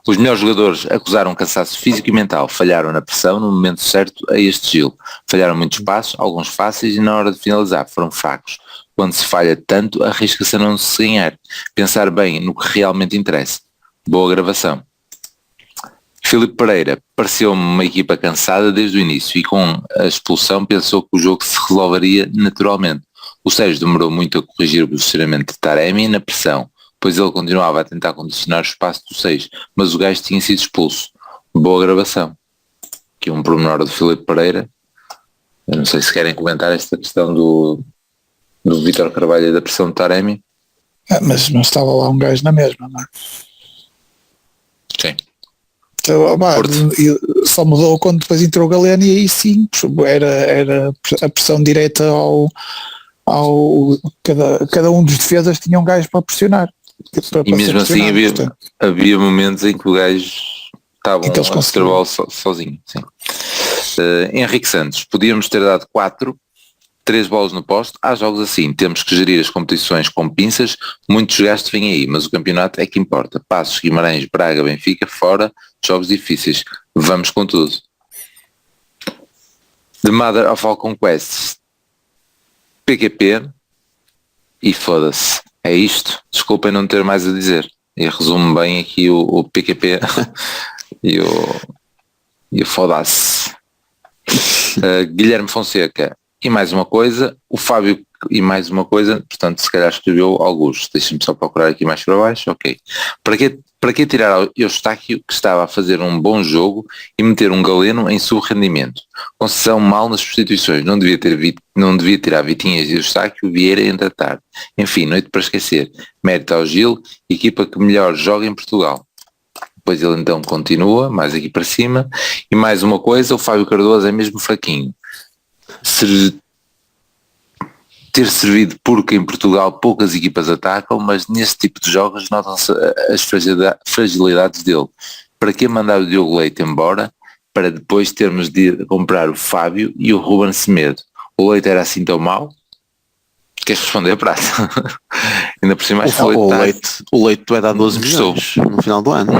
Os melhores jogadores acusaram cansaço físico e mental, falharam na pressão no momento certo a este Gil. Falharam muitos passos, alguns fáceis, e na hora de finalizar foram fracos. Quando se falha tanto, arrisca-se a não se ganhar. Pensar bem no que realmente interessa. Boa gravação. Filipe Pereira, pareceu-me uma equipa cansada desde o início e com a expulsão pensou que o jogo se resolveria naturalmente. O Sérgio demorou muito a corrigir o posicionamento de Taremi na pressão, pois ele continuava a tentar condicionar o espaço do 6, mas o gajo tinha sido expulso. Boa gravação. Aqui um pormenor do Filipe Pereira. Eu não sei se querem comentar esta questão do Vítor Carvalho e da pressão de Taremi. Mas estava lá um gajo na mesma, não é? Sim. Só mudou quando depois entrou o Galeno e aí sim era a pressão direta cada um dos defesas tinha um gajo para pressionar. E mesmo assim havia momentos em que o gajo estava a ter bola sozinho. Sim. Henrique Santos, podíamos ter dado 3 bolas no poste. Há jogos assim, temos que gerir as competições com pinças, muitos desgaste vêm aí, mas o campeonato é que importa. Passos, Guimarães, Braga, Benfica, fora, jogos difíceis. Vamos com tudo. The Mother of All Conquests, PQP, e foda-se. É isto. Desculpem não ter mais a dizer. E resumo bem aqui o PQP e o foda-se. Guilherme Fonseca. E mais uma coisa, o Fábio, e mais uma coisa, portanto, se calhar escreveu alguns. Deixa-me só procurar aqui mais para baixo. Ok. Para que tirar Eustáquio, que estava a fazer um bom jogo, e meter um Galeno em subrendimento? Concessão mal nas substituições. Não devia tirar Vitinhas e Eustáquio, Vieira entre tarde. Enfim, noite para esquecer. Mérito ao Gil, equipa que melhor joga em Portugal. Depois ele então continua, mais aqui para cima. E mais uma coisa, o Fábio Cardoso é mesmo fraquinho. Ter servido porque em Portugal poucas equipas atacam, mas nesse tipo de jogos notam-se as fragilidades dele. Para que mandar o Diogo Leite embora para depois termos de comprar o Fábio e o Ruben Semedo? O Leite era assim tão mau? Queres responder, Prato? Ainda por cima o Leite vai dar 12 milhões no final do ano.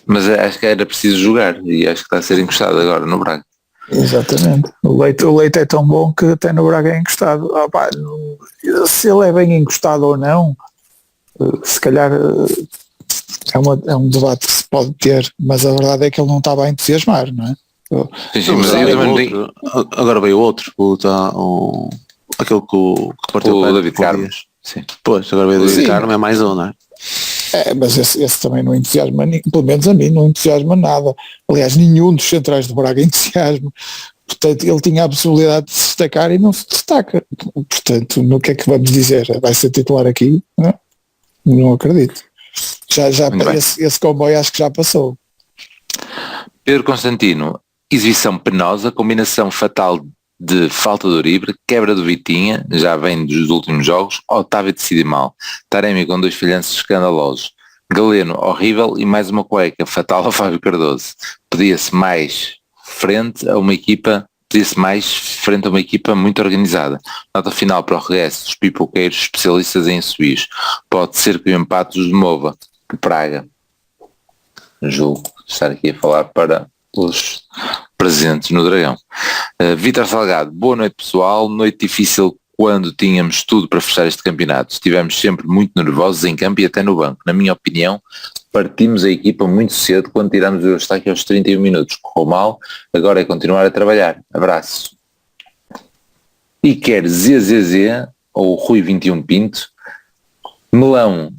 Mas acho que era preciso jogar e acho que está a ser encostado agora no Braga. Exatamente. O Leite é tão bom que até no Braga é encostado. Se ele é bem encostado ou não, se calhar é um debate que se pode ter, mas a verdade é que ele não estava a entusiasmar, não é? Sim, mas agora veio outro, aquele que partiu o David Carmo. Sim. Pois, agora veio o David Carmo, é mais um, não é? Mas esse também não entusiasma, pelo menos a mim não entusiasma nada. Aliás, nenhum dos centrais de Braga entusiasma. Portanto, ele tinha a possibilidade de se destacar e não se destaca. Portanto, no que é que vamos dizer? Vai ser titular aqui? Não acredito. Esse comboio acho que já passou. Pedro Constantino, exibição penosa, combinação fatal de falta de Uribe, quebra do Vitinha, já vem dos últimos jogos, Otávio decide mal, Taremi com 2 falhanços escandalosos, Galeno horrível e mais uma cueca fatal ao Fábio Cardoso. Pedia-se mais frente a uma equipa muito organizada. Nota final para o regresso dos pipoqueiros especialistas em subir. Pode ser que o empate os demova. Que praga. Julgo estar aqui a falar para os presentes no Dragão. Vítor Salgado, boa noite pessoal, noite difícil quando tínhamos tudo para fechar este campeonato. Estivemos sempre muito nervosos em campo e até no banco. Na minha opinião, partimos a equipa muito cedo quando tiramos o Eustáquio aos 31 minutos. Correu mal, agora é continuar a trabalhar. Abraço. E quer ZZZ, ou Rui 21 Pinto, Melão,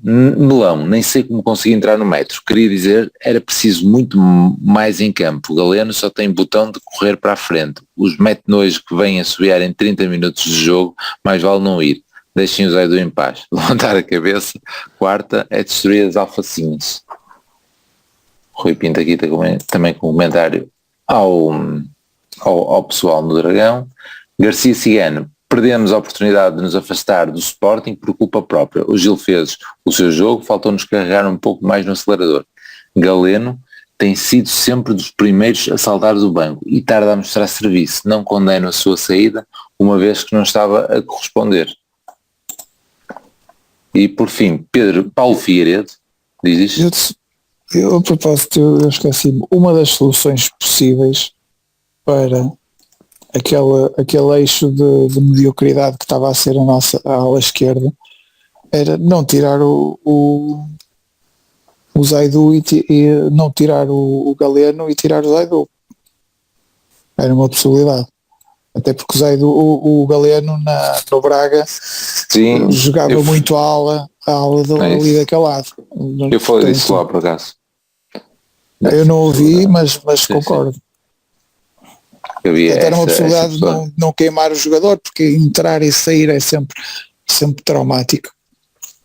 nem sei como consegui entrar no metro. Queria dizer, era preciso muito mais em campo. O Galeno só tem botão de correr para a frente. Os metenões que vêm a subiar em 30 minutos de jogo, mais vale não ir. Deixem o Zaidu em paz. Levantar a cabeça. Quarta é destruir as alfacinhas. Rui Pinto aqui também com comentário ao pessoal no Dragão. Garcia Cigano. Perdemos a oportunidade de nos afastar do Sporting por culpa própria. O Gil fez o seu jogo, faltou-nos carregar um pouco mais no acelerador. Galeno tem sido sempre dos primeiros a saltar do banco e tarda a mostrar serviço. Não condeno a sua saída, uma vez que não estava a corresponder. E por fim, Paulo Figueiredo, diz isto? Eu a propósito, eu esqueci-me, uma das soluções possíveis para aquele eixo de mediocridade que estava a ser a nossa ala esquerda era não tirar o Zaidu e não tirar o Galeno e tirar o Zaidu. Era uma possibilidade. Até porque o Galeno no Braga jogava muito a ala ali daquele lado. Eu falei disso lá por acaso. Eu não ouvi, mas concordo. Era uma possibilidade de não queimar o jogador, porque entrar e sair é sempre traumático.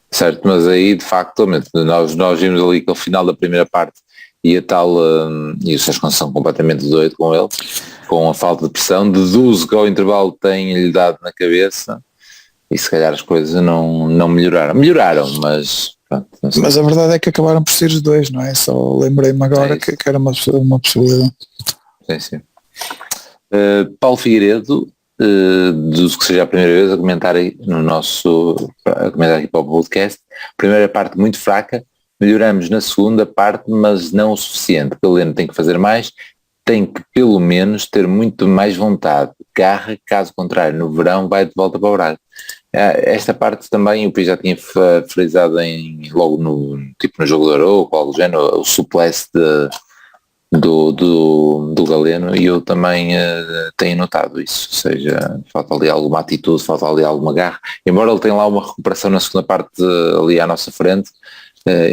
Certo, mas aí de facto nós vimos ali que ao final da primeira parte e a tal e o Sérgio são completamente doido com ele, com a falta de pressão, deduzo que ao intervalo tem-lhe dado na cabeça e se calhar as coisas não melhoraram, mas pronto, mas a verdade é que acabaram por ser os dois, não é? Só lembrei-me agora que era uma possibilidade. Sim. Paulo Figueiredo, deduzo que seja a primeira vez a comentar aqui para o podcast. Primeira parte muito fraca, melhoramos na segunda parte, mas não o suficiente. Galeno tem que fazer mais tem que pelo menos ter muito mais vontade, garra, caso contrário, no verão vai de volta para o Braga. Esta parte também o Pi já tinha frisado logo no jogo do Euro, ou algo do género, o suplesse do Galeno, e eu também tenho notado isso, ou seja, falta ali alguma atitude, falta ali alguma garra, embora ele tenha lá uma recuperação na segunda parte ali à nossa frente,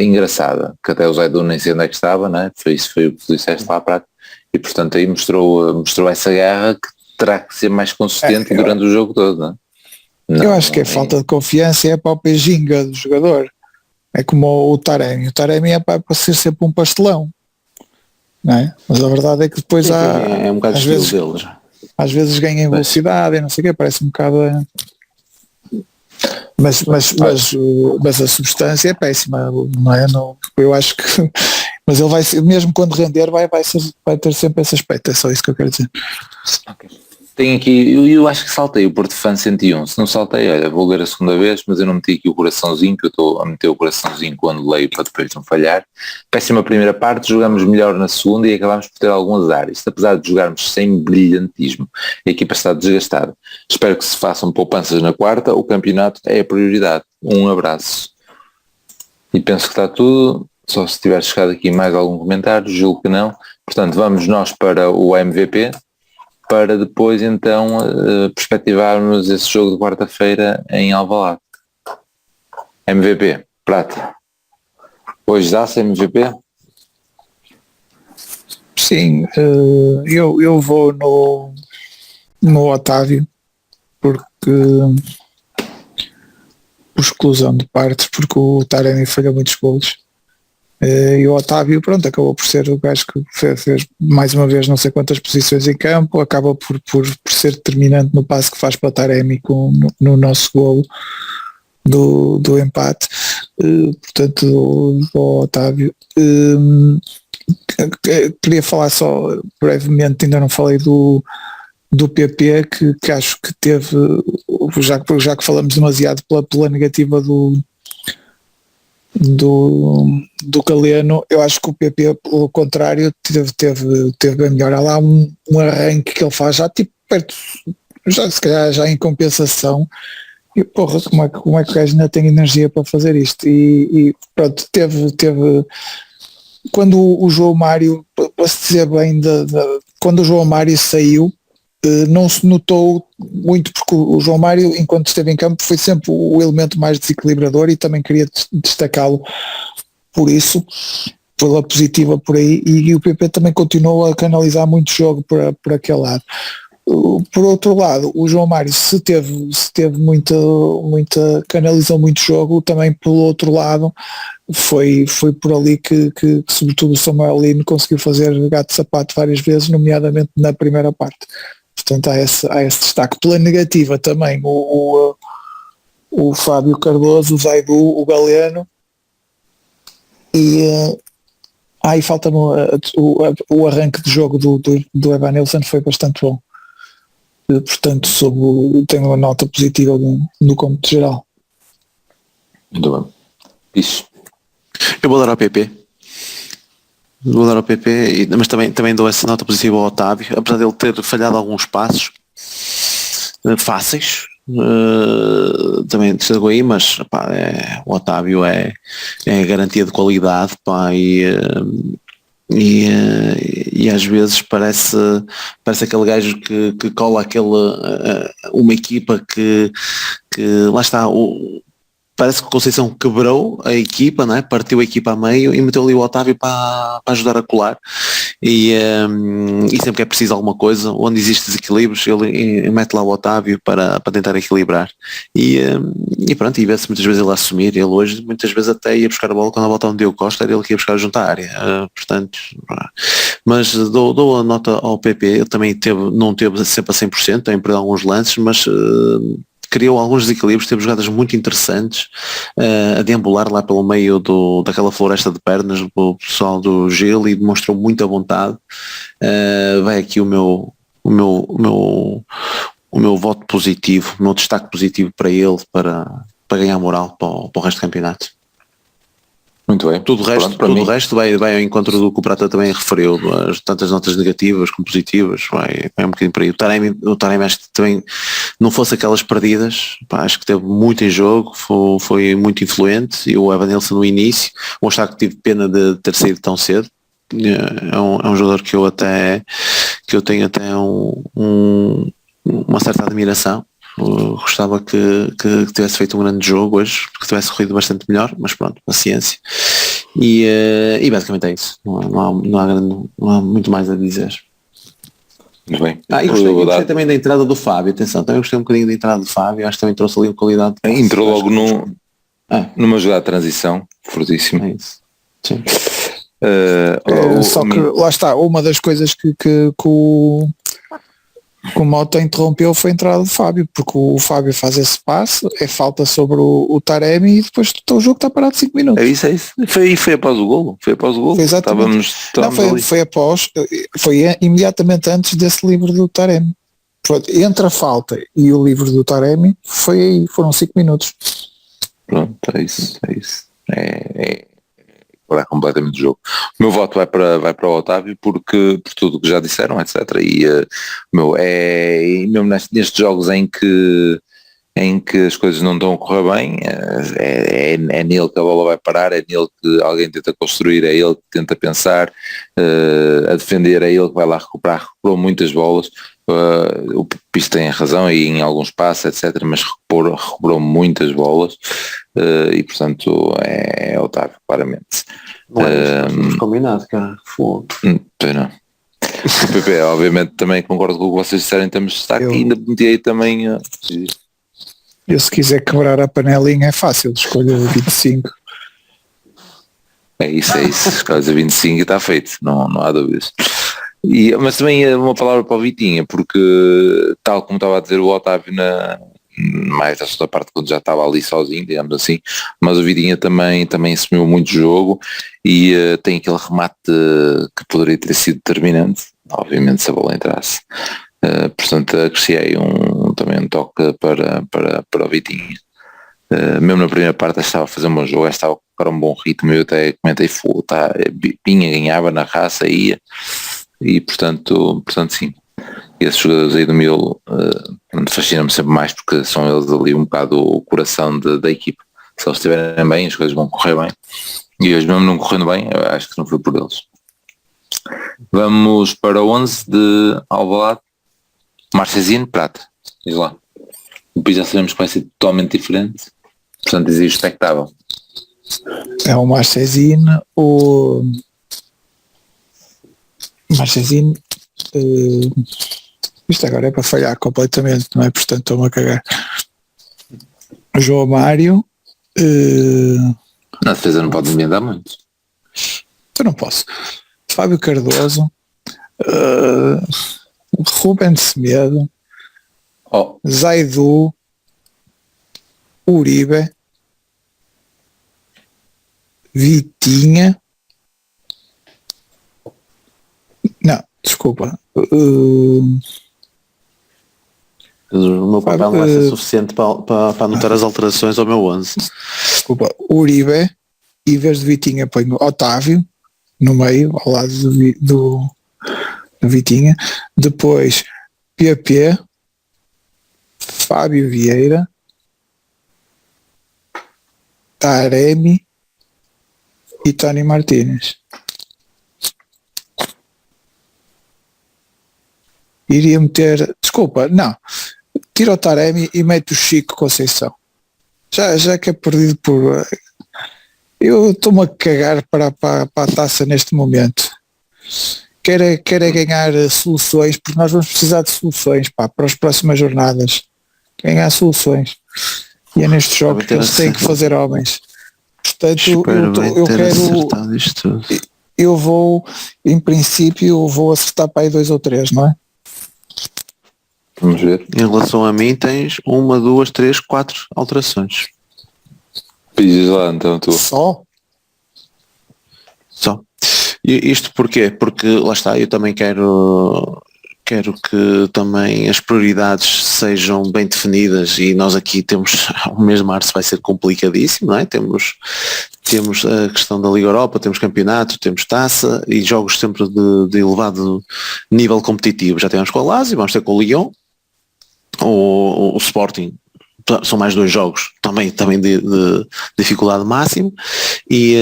engraçada, que até o Zé Du nem sei onde é que estava, né? Isso foi o que tu disseste lá para, e portanto aí mostrou essa garra que terá que ser mais consistente durante o jogo todo, não é? Eu acho que é falta de confiança, é a própria ginga do jogador. É como o Taremi. O Taremi é para ser sempre um pastelão, não é? Mas a verdade é que depois é um bocado às estilo vezes, deles. às vezes ganha em velocidade e não sei o quê, parece um bocado. Mas a substância é péssima, não é? Não, eu acho que. Mas ele vai ser, mesmo quando render, vai ter sempre esse aspecto, é só isso que eu quero dizer. Okay. Tem aqui, eu acho que saltei o Porto Fan 101, se não saltei, olha, vou ler a segunda vez, mas eu não meti aqui o coraçãozinho, que eu estou a meter o coraçãozinho quando leio para depois não falhar. Péssima primeira parte, jogamos melhor na segunda e acabamos por ter algumas áreas. Apesar de jogarmos sem brilhantismo, a equipa está desgastada. Espero que se façam poupanças na quarta, o campeonato é a prioridade. Um abraço. E penso que está tudo, só se tiver chegado aqui mais algum comentário, julgo que não. Portanto, vamos nós para o MVP, para depois então perspectivarmos esse jogo de quarta-feira em Alvalade. MVP, Prata. Hoje dá-se MVP? Sim, eu vou no Otávio, porque por exclusão de partes, porque o Taremi falha muitos golos. E o Otávio, pronto, acabou por ser o gajo que fez mais uma vez não sei quantas posições em campo, acaba por ser determinante no passo que faz para o Taremi no nosso golo do empate. Portanto, o Otávio. Queria falar só brevemente, ainda não falei do PP, que acho que teve, já que falamos demasiado pela negativa do Galeno, eu acho que o PP, pelo contrário, teve bem melhor. Há lá um arranque que ele faz já tipo perto, já se calhar já em compensação, e porra, como é que o gajo ainda tem energia para fazer isto? E pronto, teve quando o João Mário, para se dizer bem, quando o João Mário saiu, não se notou muito, porque o João Mário, enquanto esteve em campo, foi sempre o elemento mais desequilibrador, e também queria destacá-lo por isso, pela positiva por aí, e o PP também continuou a canalizar muito jogo por aquele lado. Por outro lado, o João Mário, se teve canalizou muito jogo, também pelo outro lado foi por ali que sobretudo o Samuel Lino conseguiu fazer gato-sapato várias vezes, nomeadamente na primeira parte. Portanto, há esse destaque. Pela negativa também, o Fábio Cardoso, o Zaidu, o Galeno, e falta-me o arranque de jogo do Evanilson, foi bastante bom. Portanto, tenho uma nota positiva no cômputo geral. Muito bem. Isso. Eu vou dar ao PP. Mas também dou essa nota positiva ao Otávio, apesar de ele ter falhado alguns passos fáceis, também chegou aí, mas pá, o Otávio é garantia de qualidade, pá, e às vezes parece aquele gajo que cola uma equipa que lá está, parece que o Conceição quebrou a equipa, não é? Partiu a equipa a meio e meteu ali o Otávio para ajudar a colar, e sempre que é preciso alguma coisa, onde existe desequilíbrios, ele mete lá o Otávio para tentar equilibrar, e pronto, e vê-se muitas vezes ele a assumir. Ele hoje muitas vezes até ia buscar a bola, quando a bola estava no Diogo Costa era ele que ia buscar junto à área, portanto, mas dou a nota ao PP. Ele também não teve sempre a 100%, tem por alguns lances, mas criou alguns desequilíbrios, teve jogadas muito interessantes, a deambular lá pelo meio daquela floresta de pernas do pessoal do Gil, e demonstrou muita vontade. Vai aqui o meu voto positivo, o meu destaque positivo para ele, para ganhar moral para o resto do campeonato. Muito bem. Tudo o resto vai ao encontro do que o Prata também referiu, tantas notas negativas como positivas, vai um bocadinho por aí. O Taremi acho que também não fosse aquelas perdidas, acho que teve muito em jogo, foi muito influente, e o Evanilson no início, eu achava que tive pena de ter saído tão cedo. É um jogador que eu tenho até uma certa admiração. Gostava que tivesse feito um grande jogo hoje, porque tivesse corrido bastante melhor, mas pronto, paciência. E basicamente é isso. Não há muito mais a dizer. Muito bem. E gostei também da entrada do Fábio, atenção, também gostei um bocadinho da entrada do Fábio, acho que também trouxe ali uma qualidade. Entrou logo numa jogada de transição, fortíssimo. É isso. Sim. Só que lá está, uma das coisas que o Mota interrompeu foi a entrada do Fábio, porque o Fábio faz esse passe, é falta sobre o Taremi, e depois o jogo está parado 5 minutos. É isso. Foi após o golo. Foi exatamente. Foi imediatamente antes desse livre do Taremi. Entre a falta e o livre do Taremi foram 5 minutos. Pronto, é isso. Para completamente o jogo. O meu voto vai para o Otávio por tudo o que já disseram, etc. E mesmo nestes jogos em que as coisas não estão a correr bem, é nele que a bola vai parar, é nele que alguém tenta construir, é ele que tenta pensar, a defender, é ele que vai lá recuperou muitas bolas. O Pisto tem razão e em alguns passos, etc., mas recuperou muitas bolas, e portanto é Otávio, claramente. Não é isso, combinado, cara. Fogo. Não. O PP, obviamente, também concordo com o que vocês disseram em termos de destaque, e ainda meti aí também. Eu, se quiser quebrar a panelinha, é fácil, escolha 25. É isso, escolhe a 25 e está feito, não há dúvidas. Mas também uma palavra para o Vitinha, porque tal como estava a dizer o Otávio mais da sua parte quando já estava ali sozinho, digamos assim, mas o Vitinha também assumiu muito jogo e tem aquele remate que poderia ter sido determinante, obviamente, se a bola entrasse. Portanto, apreciei também um toque para o Vitinha. Mesmo na primeira parte estava a fazer um bom jogo, estava a colocar um bom ritmo, eu até comentei, Pinha ganhava na raça, ia. E portanto sim, esses jogadores aí do miolo fascinam-me sempre mais, porque são eles ali um bocado o coração da equipa. Se eles estiverem bem, as coisas vão correr bem, e hoje mesmo não correndo bem, eu acho que não foi por eles. Vamos para o 11 de Alvalade. Marchezinho, Prata, diz lá. Depois já sabemos que vai ser totalmente diferente, portanto dizia expectável. É o Marchezinho, Marchezinho, isto agora é para falhar completamente, não é? Portanto estou-me a cagar. João Mário, Na defesa não pode emendar muito. eu não posso. Fábio Cardoso, Rubén Semedo, Zaidu, Uribe, Vitinha. Não, desculpa. O meu papel não vai ser suficiente para anotar as alterações ao meu 11. Desculpa, Uribe, e em vez de Vitinha ponho Otávio no meio, ao lado do Vitinha. Depois PP, Fábio Vieira, Taremi e Tony Martínez. Iria meter, desculpa, não, tira o Taremi e mete o Chico Conceição. Já que é perdido por... Eu estou-me a cagar para a taça neste momento. Quero é ganhar soluções, porque nós vamos precisar de soluções para as próximas jornadas. Ganhar soluções. E é neste jogo que eles têm que fazer homens. Portanto, eu quero... Eu vou, em princípio, acertar para aí 2 ou 3, não é? Vamos ver. Em relação a mim tens 1, 2, 3, 4 alterações. Diz lá então tu. Só? E isto porquê? Porque lá está, eu também quero que também as prioridades sejam bem definidas, e nós aqui temos o mês de março vai ser complicadíssimo, não é? Temos temos a questão da Liga Europa, temos campeonato, temos taça e jogos sempre de elevado nível competitivo. Já tivemos com o Lazio, vamos ter com o Lyon, o Sporting. São mais 2 jogos, também de dificuldade máxima, e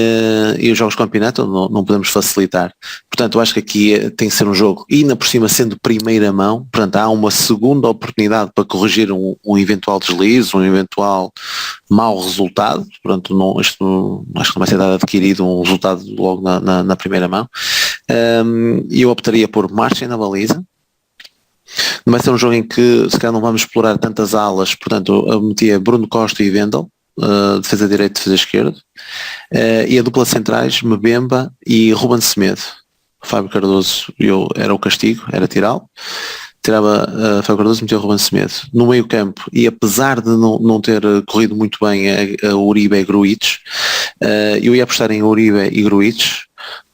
os jogos de campeonato não podemos facilitar. Portanto, eu acho que aqui tem que ser um jogo, e ainda por cima sendo primeira mão, portanto há uma segunda oportunidade para corrigir um eventual deslize, um eventual mau resultado. Portanto, acho que não vai ser dado adquirido um resultado logo na primeira mão. Eu optaria por Marchen na baliza. Não vai ser um jogo em que se calhar não vamos explorar tantas alas, portanto eu metia Bruno Costa e Wendel, defesa direito, defesa esquerdo, e a dupla centrais, Mbemba e Ruben Semedo. Fábio Cardoso era o castigo, era tirá-lo. Tirava Fábio Cardoso e metia o Ruben Semedo. No meio campo, e apesar de não ter corrido muito bem a Uribe e Gruitch, eu ia apostar em Uribe e Gruitch,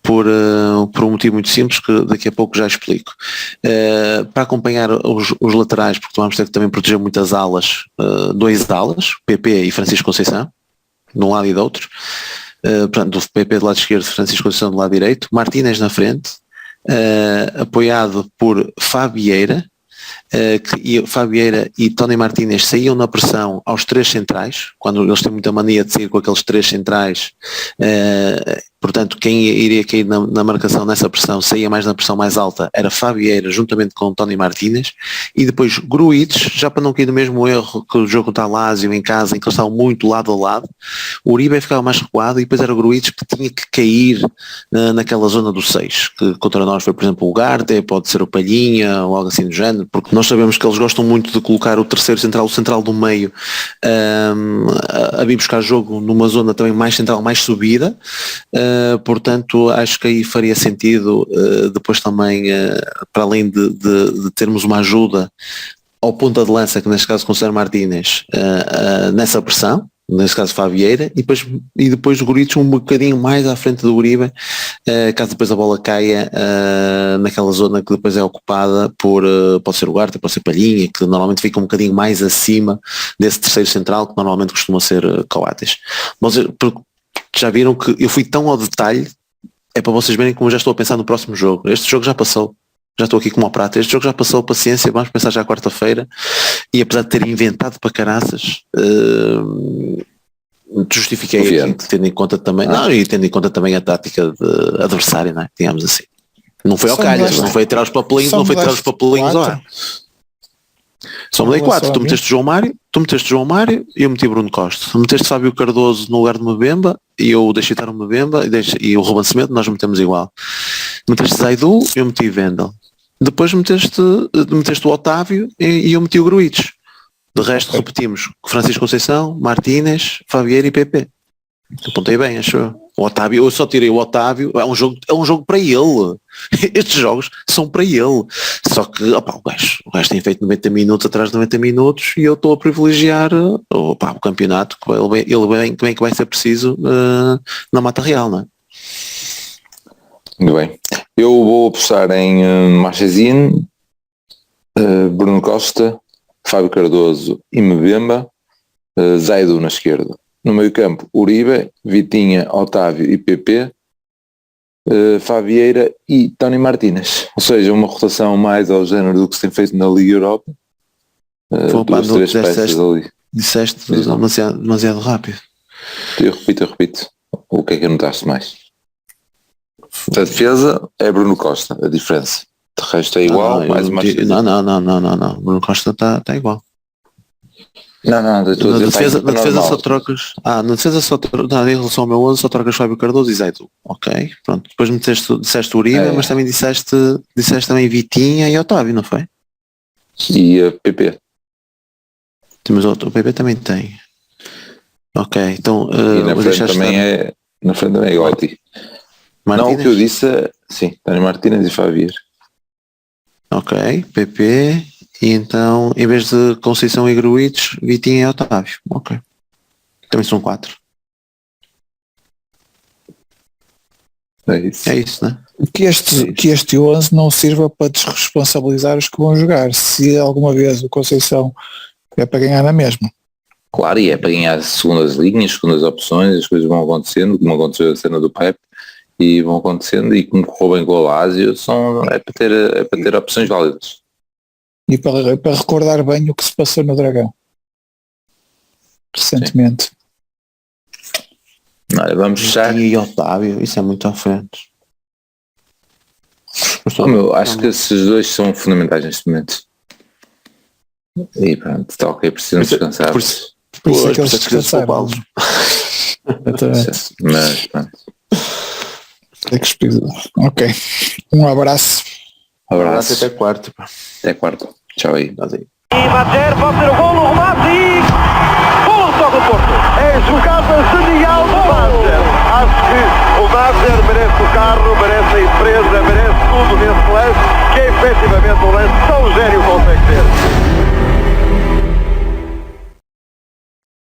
por um motivo muito simples que daqui a pouco já explico. Para acompanhar os laterais, porque vamos ter que também proteger muitas alas, 2 alas, PP e Francisco Conceição, de um lado e do outro. Portanto, o PP do lado esquerdo, Francisco Conceição do lado direito, Martínez na frente, apoiado por Fabieira, Fabieira e Tony Martínez saíam na pressão aos 3 centrais, quando eles têm muita mania de sair com aqueles 3 centrais. Portanto, quem iria cair na marcação nessa pressão, saía mais na pressão mais alta, era Fabieira juntamente com Tony Martínez, e depois Gruitch, já para não cair no mesmo erro que o jogo contra a Lazio em casa, em que eles estavam muito lado a lado. O Uribe ficava mais recuado e depois era o Gruitch que tinha que cair naquela zona do 6, que contra nós foi, por exemplo, o Ugarte, pode ser o Palhinha ou algo assim do género, porque nós sabemos que eles gostam muito de colocar o terceiro central, o central do meio, a vir buscar jogo numa zona também mais central, mais subida. Portanto, acho que aí faria sentido depois também, para além de termos uma ajuda ao ponta de lança, que neste caso considero Martínez, nessa pressão, nesse caso Fabieira, e depois o Gruitch um bocadinho mais à frente do Uribe, caso depois a bola caia naquela zona que depois é ocupada por, pode ser o Ugarte, pode ser Palhinha, que normalmente fica um bocadinho mais acima desse terceiro central, que normalmente costuma ser Coates. Mas já viram que eu fui tão ao detalhe, é para vocês verem como eu já estou a pensar no próximo jogo. Este jogo já passou, já estou aqui como ao prato, este jogo já passou, paciência, vamos pensar já quarta-feira, e apesar de ter inventado para caraças, justifiquei aqui, tendo em conta também, e tendo em conta também a tática de adversário, não é? Digamos assim. Não foi ao calhas, não foi tirar os papelinhos, ao ar. Só mudei 4, tu meteste João Mário e eu meti Bruno Costa. Tu meteste Fábio Cardoso no lugar de Mbemba e eu deixei estar o Mbemba e o Ruben Semedo, nós metemos igual. Meteste Zaidu e eu meti Wendel. Depois meteste o Otávio e eu meti o Gruitch. De resto repetimos Francisco Conceição, Martínez, Fabieira e PP. Apontei bem, acho eu. O Otávio, eu só tirei o Otávio, é um jogo para ele. Estes jogos são para ele. Só que o gajo tem feito 90 minutos atrás de 90 minutos e eu estou a privilegiar o campeonato, que vai ser preciso na Mata Real, não é? Muito bem. Eu vou apostar em Marchesine, Bruno Costa, Fábio Cardoso e Mbemba, Zaidu na esquerda. No meio campo, Uribe, Vitinha, Otávio e PP, Fabieira e Tony Martínez. Ou seja, uma rotação mais ao género do que se tem feito na Liga Europa. Duas, 3 peças ali. Disseste demasiado rápido. Eu repito. O que é que anotaste mais? A defesa é Bruno Costa, a diferença. De resto é igual, mais uma... Não. Bruno Costa está igual. Na defesa só trocas. Na defesa só em relação ao meu 11 só trocas Fábio Cardoso e Zaidu. Ok, pronto. Depois disseste Uribe, mas também disseste também Vitinha e Otávio, não foi? E a PP. Mas o PP também tem. Ok, então e na frente também é Gotti. Não, o que eu disse sim, Tony Martínez e Fabieira. Ok, PP. E então, em vez de Conceição e Gruitch, Vitinha e Otávio. Ok. Também são 4. É isso, né? Que este 11 não sirva para desresponsabilizar os que vão jogar. Se alguma vez o Conceição é para ganhar na mesma. Claro, e é para ganhar segundas linhas, segundas opções, as coisas vão acontecendo, como aconteceu a cena do Pep, e vão acontecendo, e como correu bem com o Lazio, é para ter opções válidas. E para recordar bem o que se passou no Dragão recentemente. Olha, vamos fechar. E Otávio, isso é muito à frente. Acho que esses dois são fundamentais neste momento. E pronto, está ok, precisam descansar. Por isso é que eles descansaram. Mas pronto. Ok. Um abraço. Abraço. Até quarto. Até quarto. Tchau aí. E Bater pode ser o golo, o remate e... Golo só do Porto. É jogada genial do Bater. Acho que o Bater merece o carro, merece a empresa, merece tudo nesse lance, que é efetivamente um lance tão gênio consegue ter.